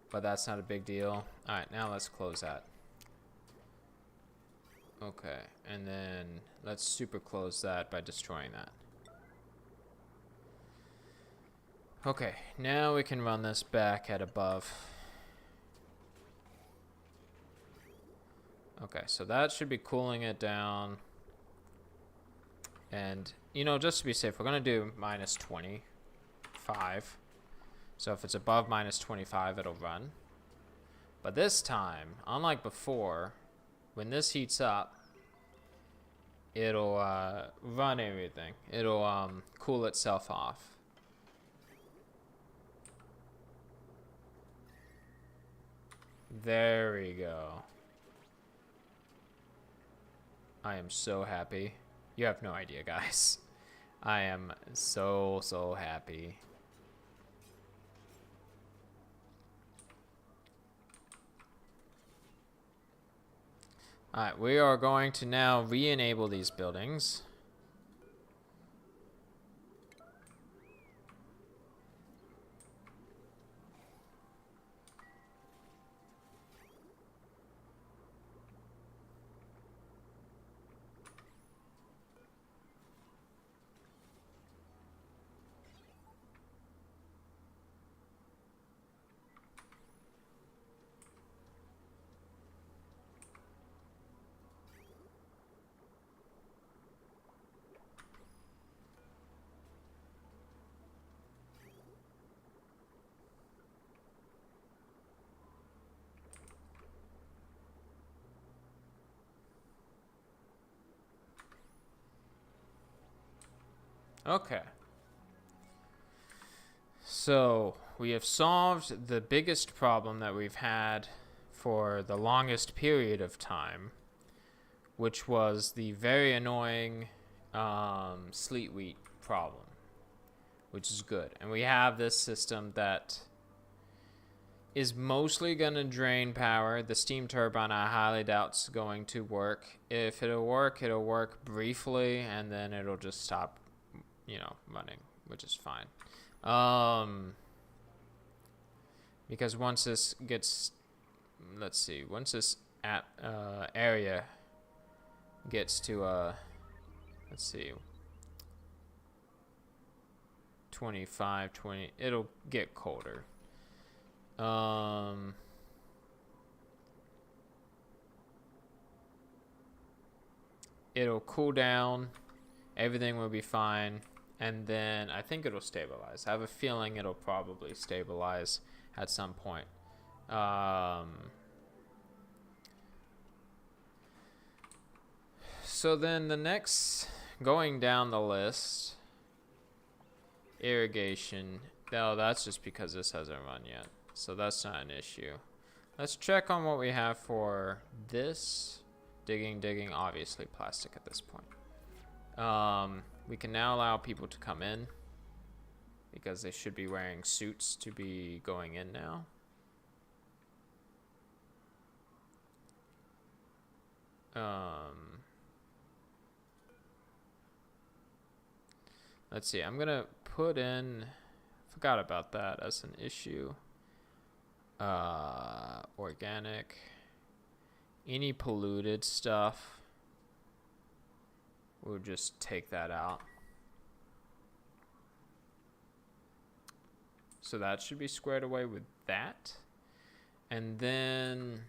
Speaker 1: but that's not a big deal. All right, now let's close that. Okay, and then let's super close that by destroying that. Okay, now we can run this back at above. Okay, so that should be cooling it down. And, you know, just to be safe, we're going to do minus 25. So if it's above minus 25, it'll run. But this time, unlike before, when this heats up, it'll run everything. It'll cool itself off. There we go. I am so happy. You have no idea, guys. I am so happy. Alright, we are going to now re-enable these buildings. Okay. So we have solved the biggest problem that we've had for the longest period of time, which was the very annoying sleet wheat problem, which is good. And we have this system that is mostly going to drain power. The steam turbine, I highly doubt is going to work. If it'll work briefly, and then it'll just stop, running, which is fine. Because once this gets, once this area gets to, 25, 20, it'll get colder. It'll cool down, everything will be fine, and then I think it'll stabilize. I have a feeling it'll probably stabilize at some point. So then the next, going down the list, irrigation. No, that's just because this hasn't run yet, so that's not an issue. Let's check on what we have for this. Digging, obviously plastic at this point. We can now allow people to come in because they should be wearing suits to be going in now. Let's see, I'm gonna put in, forgot about that as an issue. Organic. Any polluted stuff, we'll just take that out. So that should be squared away with that. And then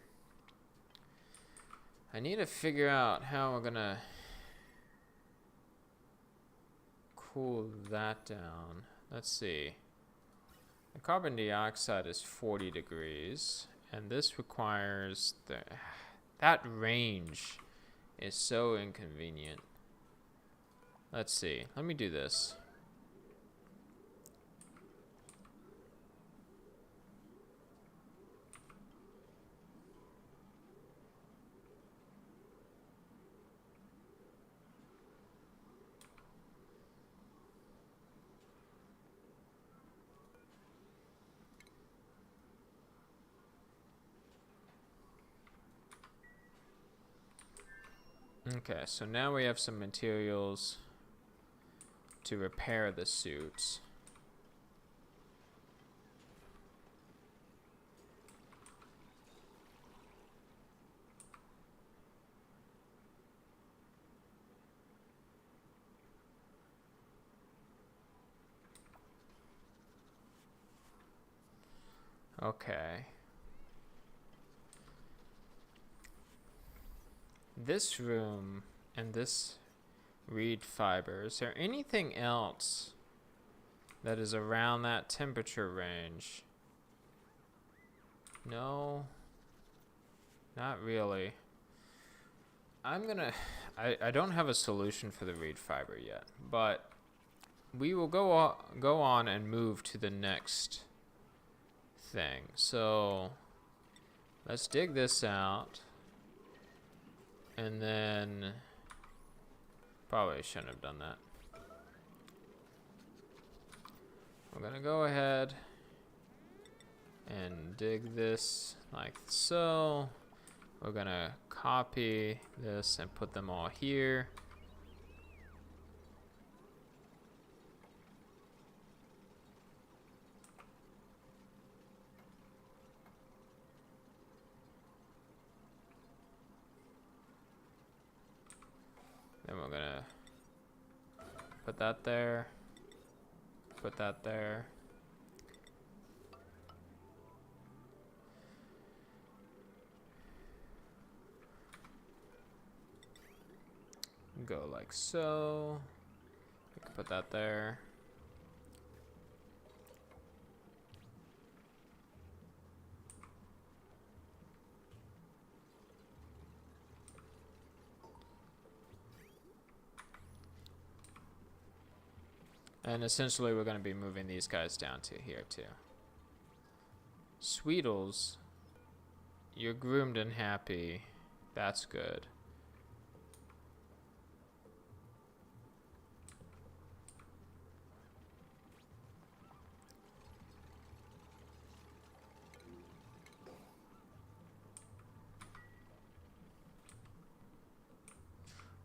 Speaker 1: I need to figure out how we're gonna cool that down. Let's see. The carbon dioxide is 40 degrees, and this requires that range is so inconvenient. Let's see. Let me do this. Okay, so now we have some materials to repair the suits. Okay. This room and this reed fiber, is there anything else that is around that temperature range? No, not really. I don't have a solution for the reed fiber yet, but we will go on and move to the next thing. So let's dig this out. And then, probably shouldn't have done that. We're gonna go ahead and dig this like so. We're gonna copy this and put them all here. Then we're gonna put that there, put that there. Go like so. We can put that there. And essentially we're going to be moving these guys down to here too. Sweetles, you're groomed and happy. That's good.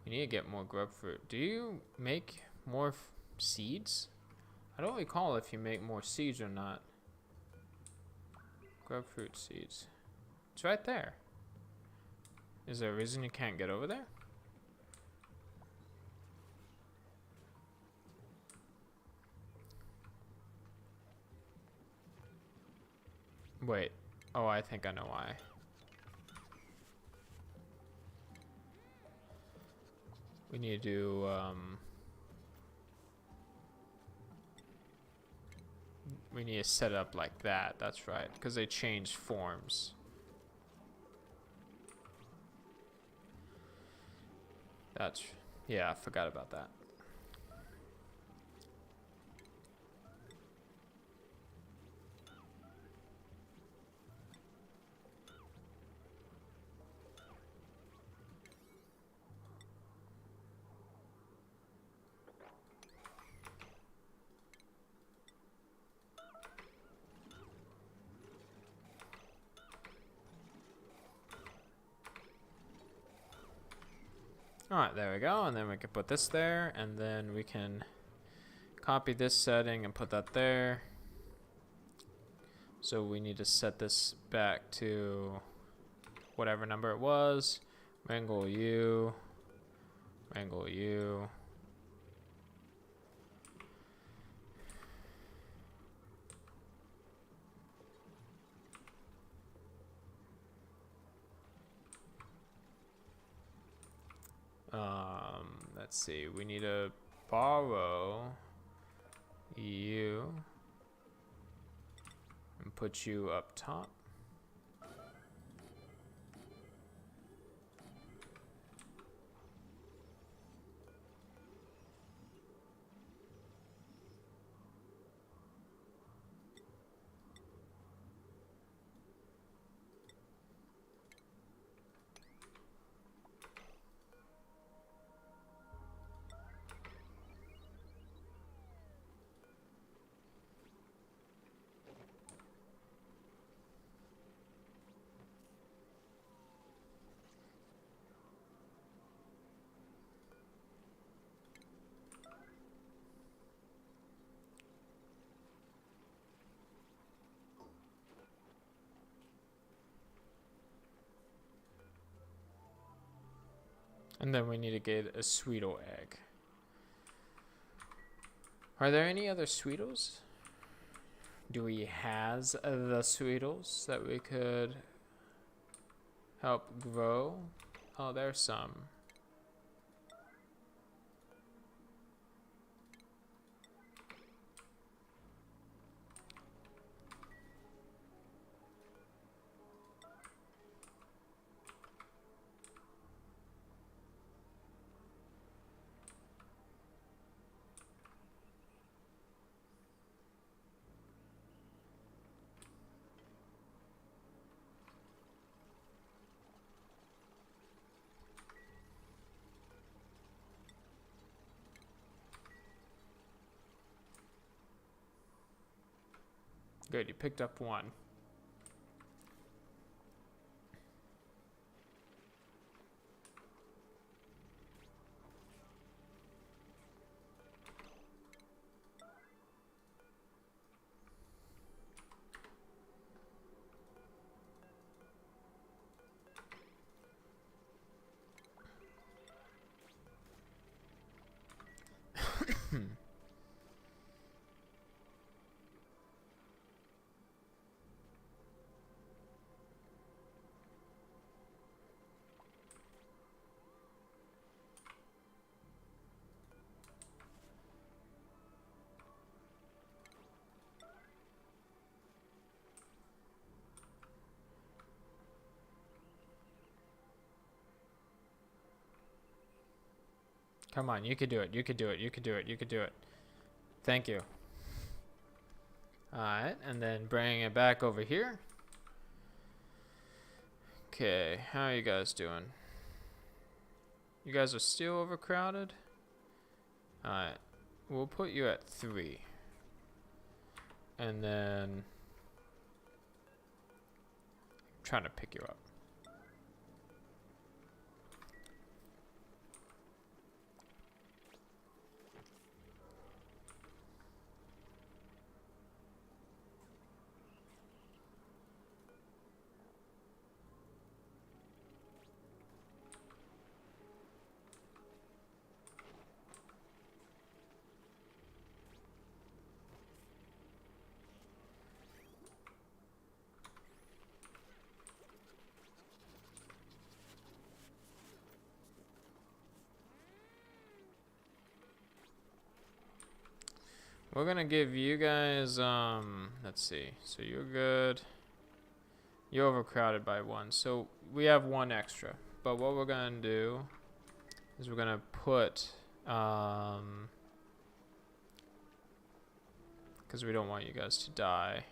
Speaker 1: We need to get more grub fruit. Do you make more seeds? I don't recall if you make more seeds or not. Grub fruit seeds. It's right there. Is there a reason you can't get over there? Wait. Oh, I think I know why. We need to, we need to set it up like that. That's right, because they change forms. That's, yeah, I forgot about that. Alright, there we go, and then we can put this there, and then we can copy this setting and put that there. So we need to set this back to whatever number it was. Wrangle you. Wrangle you. Let's see, we need to borrow you and put you up top. And then we need to get a Sweetle egg. Are there any other Sweetles? Do we has the Sweetles that we could help grow? Oh, there's some. Good, you picked up one. Come on, you could do it. You could do it. You could do it. You could do it. Thank you. Alright, and then bring it back over here. Okay, how are you guys doing? You guys are still overcrowded? Alright, we'll put you at 3. And then... I'm trying to pick you up. We're gonna give you guys, let's see. So you're good. You're overcrowded by 1. So we have 1 extra. But what we're gonna do is we're gonna put, because we don't want you guys to die.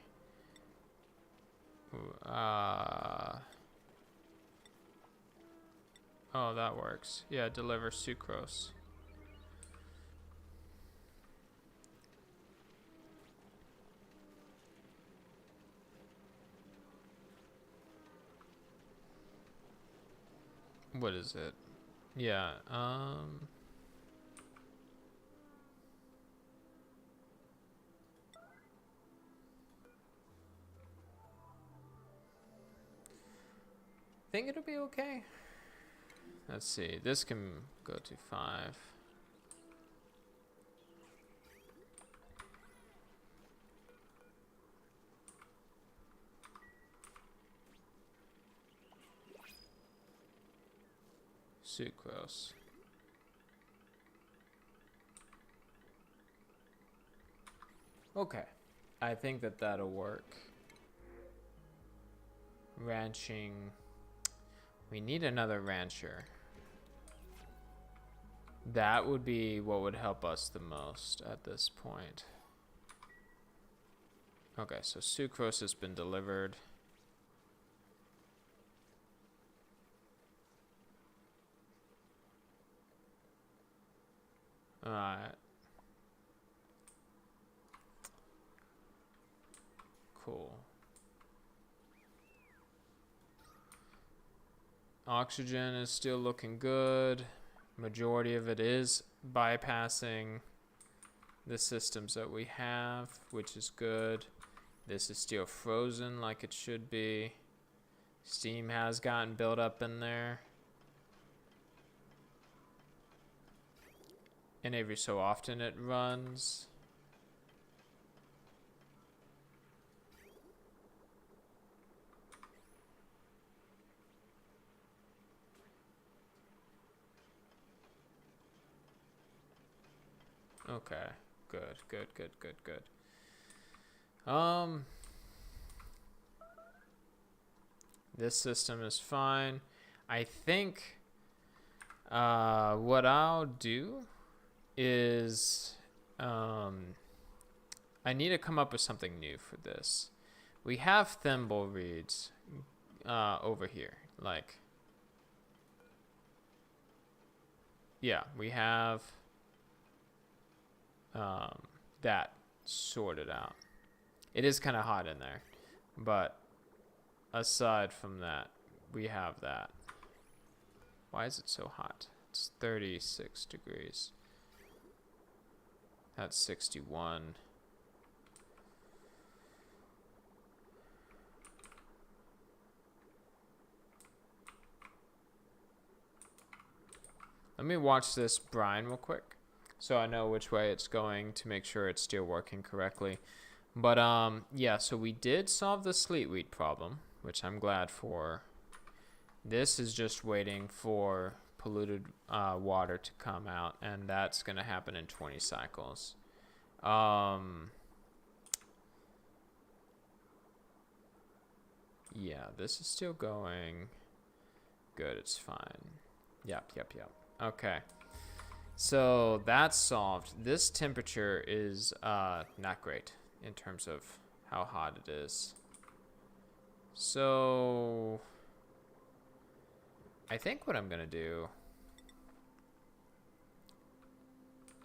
Speaker 1: Oh, that works. Yeah, deliver sucrose. What is it? Yeah, think it'll be okay. Let's see. This can go to 5. Sucrose. Okay. I think that that'll work. Ranching. We need another rancher. That would be what would help us the most at this point. Okay, so sucrose has been delivered. Alright. Cool. Oxygen is still looking good. Majority of it is bypassing the systems that we have, which is good. This is still frozen like it should be. Steam has gotten built up in there. And every so often it runs. Okay, good. This system is fine. I think what I'll do is I need to come up with something new for this. We have thimble reeds over here. Like, yeah, we have that sorted out. It is kind of hot in there, but aside from that, we have that. Why is it so hot? It's 36 degrees. That's 61. Let me watch this brine real quick, so I know which way it's going to make sure it's still working correctly. But yeah, so we did solve the sleet wheat problem, which I'm glad for. This is just waiting for polluted water to come out, and that's going to happen in 20 cycles. Yeah, this is still going. Good, it's fine. Yep. Okay. So that's solved. This temperature is not great in terms of how hot it is. So I think what I'm gonna do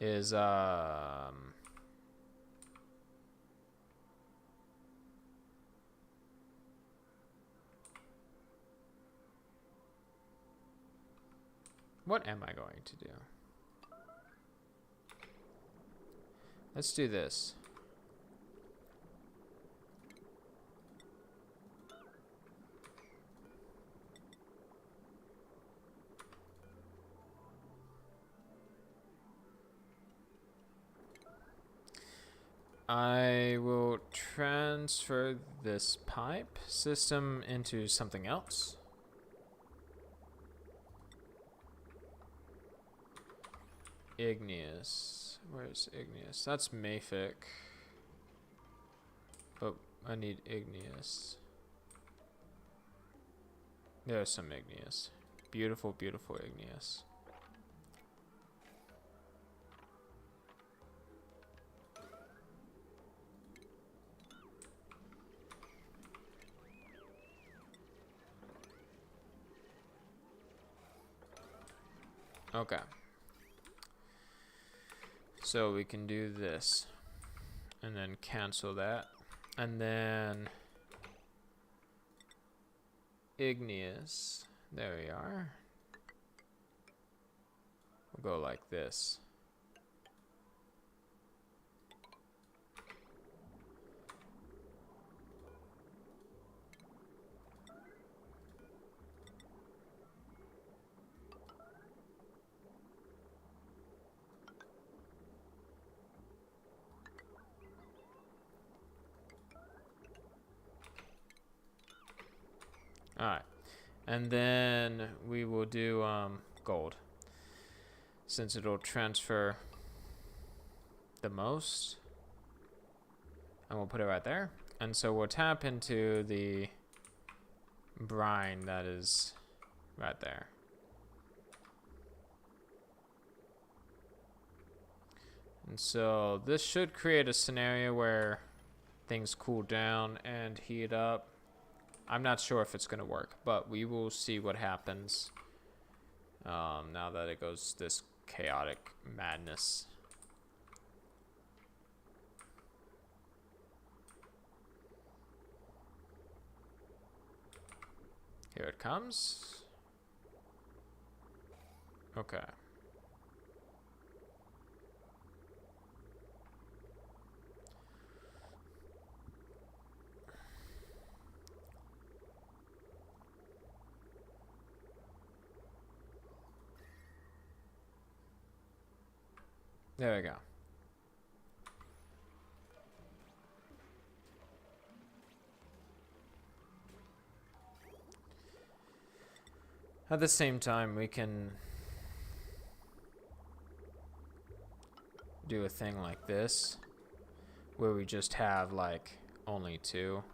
Speaker 1: is what am I going to do? Let's do this. I will transfer this pipe system into something else. Igneous. Where's igneous? That's mafic. But I need igneous. There's some igneous. Beautiful, beautiful igneous. Okay. So we can do this. And then cancel that. And then igneous. There we are. We'll go like this. All right, and then we will do gold, since it'll transfer the most, and we'll put it right there. And so we'll tap into the brine that is right there. And so this should create a scenario where things cool down and heat up. I'm not sure if it's going to work, but we will see what happens now that it goes this chaotic madness. Here it comes. Okay. There we go. At the same time, we can do a thing like this, where we just have like only two.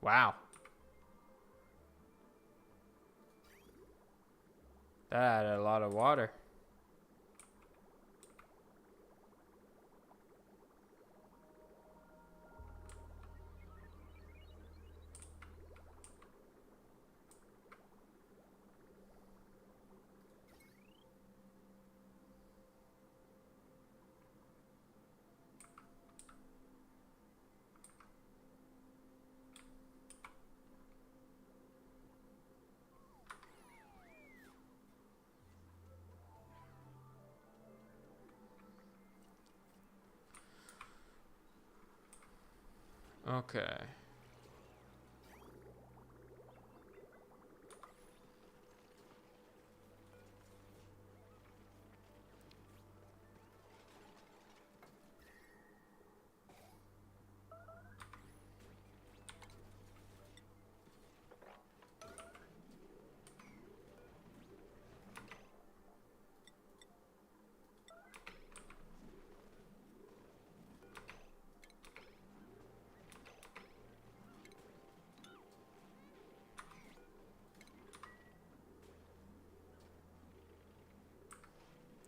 Speaker 1: Wow. That added a lot of water. Okay.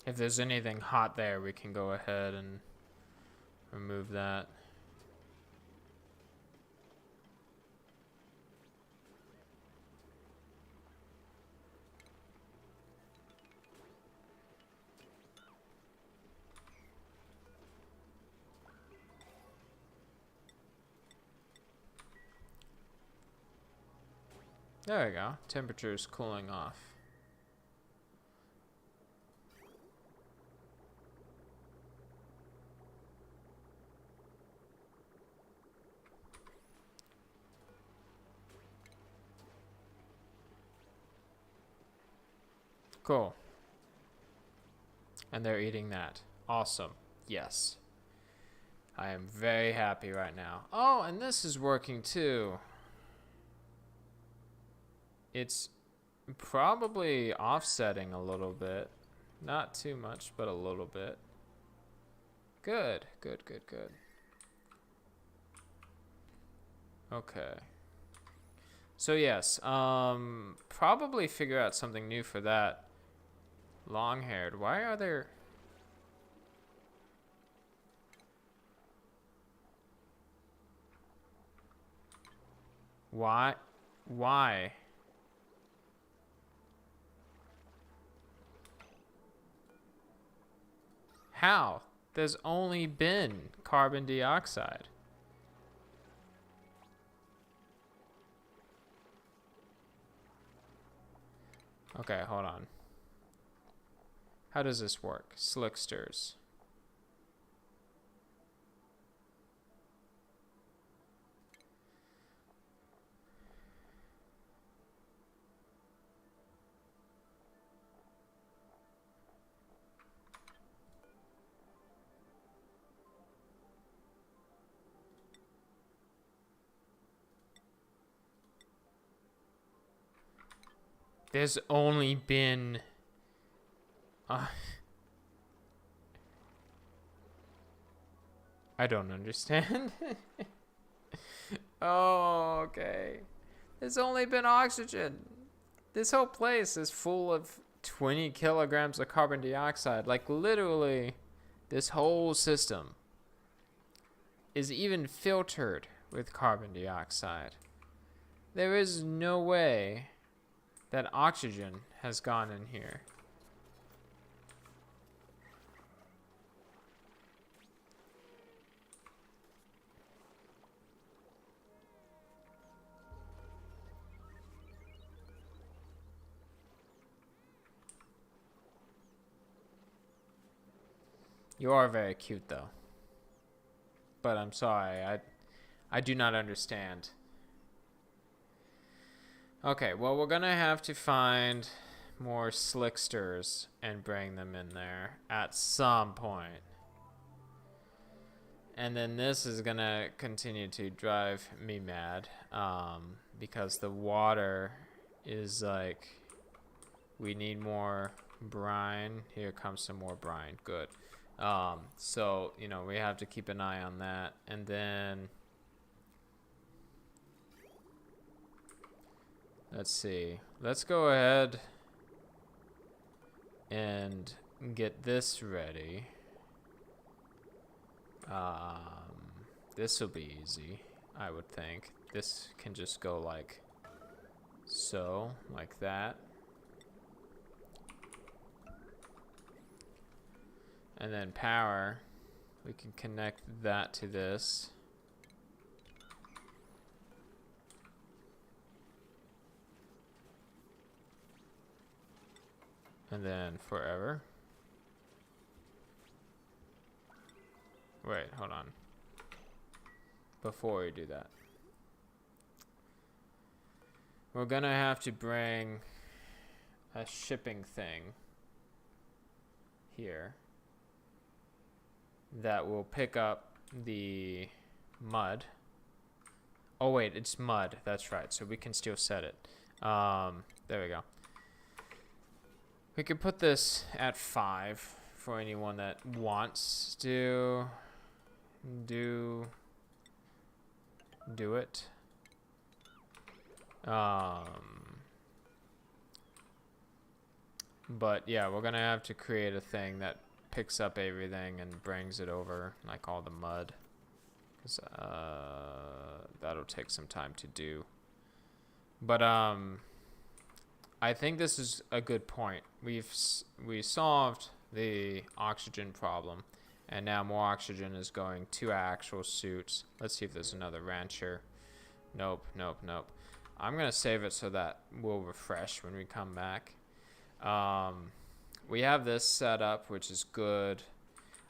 Speaker 1: If there's anything hot there, we can go ahead and remove that. There we go. Temperature's cooling off. Cool. And they're eating that. Awesome. Yes. I am very happy right now. Oh, and this is working too. It's probably offsetting a little bit. Not too much, but a little bit. Good, good, good, good. Okay. So yes, probably figure out something new for that. Long-haired. Why are there... Why? Why? How? There's only been carbon dioxide. Okay, hold on. How does this work? Slicksters. There's only been... I don't understand. Oh, okay. There's only been oxygen. This whole place is full of 20 kilograms of carbon dioxide. Like, literally, this whole system is even filtered with carbon dioxide. There is no way that oxygen has gone in here. You are very cute, though. But I'm sorry, I do not understand. Okay, well, we're gonna have to find more slicksters and bring them in there at some point. And then this is gonna continue to drive me mad, because the water is like, we need more brine. Here comes some more brine. Good. So, you know, we have to keep an eye on that. And then, let's see. Let's go ahead and get this ready. This will be easy, I would think. This can just go like so, like that. And then power, we can connect that to this. And then forever. Wait, hold on. Before we do that, we're gonna have to bring a shipping thing here that will pick up the mud. Oh wait, it's mud. That's right. So we can still set it. There we go. We could put this at 5 for anyone that wants to do it. But yeah, we're gonna have to create a thing that picks up everything and brings it over, like all the mud. Cause that'll take some time to do. But I think this is a good point. We solved the oxygen problem, and now more oxygen is going to our actual suits. Let's see if there's another rancher. Nope, nope, nope. I'm gonna save it so that we'll refresh when we come back. We have this set up, which is good.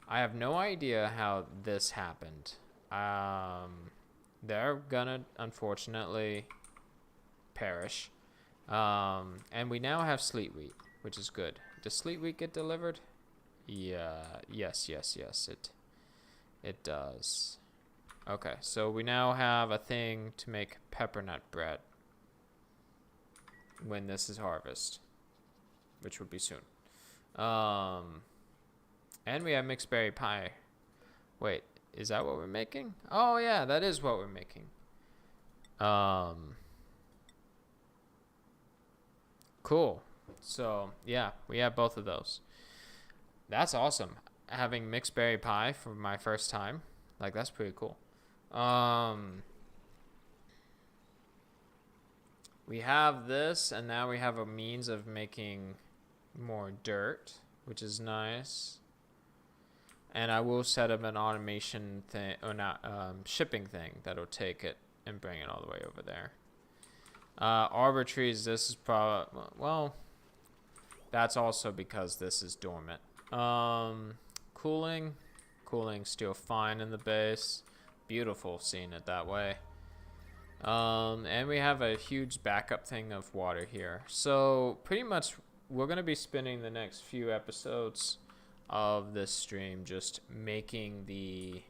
Speaker 1: I have no idea how this happened. They're gonna unfortunately perish. And we now have sleet wheat, which is good. Does sleet wheat get delivered? Yeah, yes, it does. Okay, so we now have a thing to make peppernut bread when this is harvest, which will be soon. And we have mixed berry pie. Wait, is that what we're making? Oh yeah, that is what we're making. Cool. So yeah, we have both of those. That's awesome. Having mixed berry pie for my first time, like that's pretty cool. We have this, and now we have a means of making more dirt, which is nice. And I will set up an automation thing, or not, shipping thing that'll take it and bring it all the way over there. Arbor trees, this is probably, well, that's also because this is dormant. Cooling still fine in the base. Beautiful seeing it that way. And we have a huge backup thing of water here. So pretty much we're going to be spending the next few episodes of this stream just making the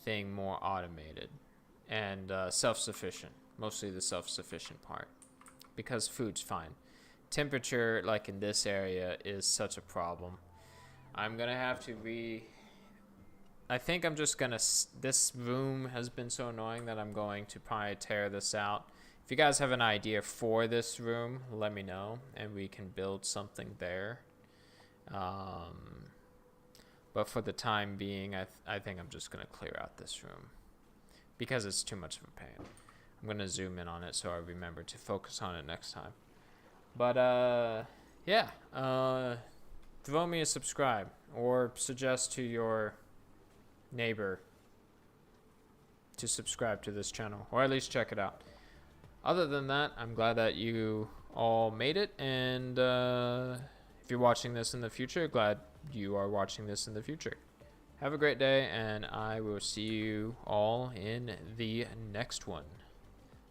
Speaker 1: thing more automated and self-sufficient. Mostly the self-sufficient part, because food's fine. Temperature, like in this area, is such a problem. I'm gonna have to I think I'm just gonna, this room has been so annoying that I'm going to probably tear this out. If you guys have an idea for this room, let me know, and we can build something there. But for the time being, I think I'm just gonna clear out this room, because it's too much of a pain. I'm going to zoom in on it so I remember to focus on it next time. But, yeah. Throw me a subscribe or suggest to your neighbor to subscribe to this channel, or at least check it out. Other than that, I'm glad that you all made it. And if you're watching this in the future, glad you are watching this in the future. Have a great day, and I will see you all in the next one.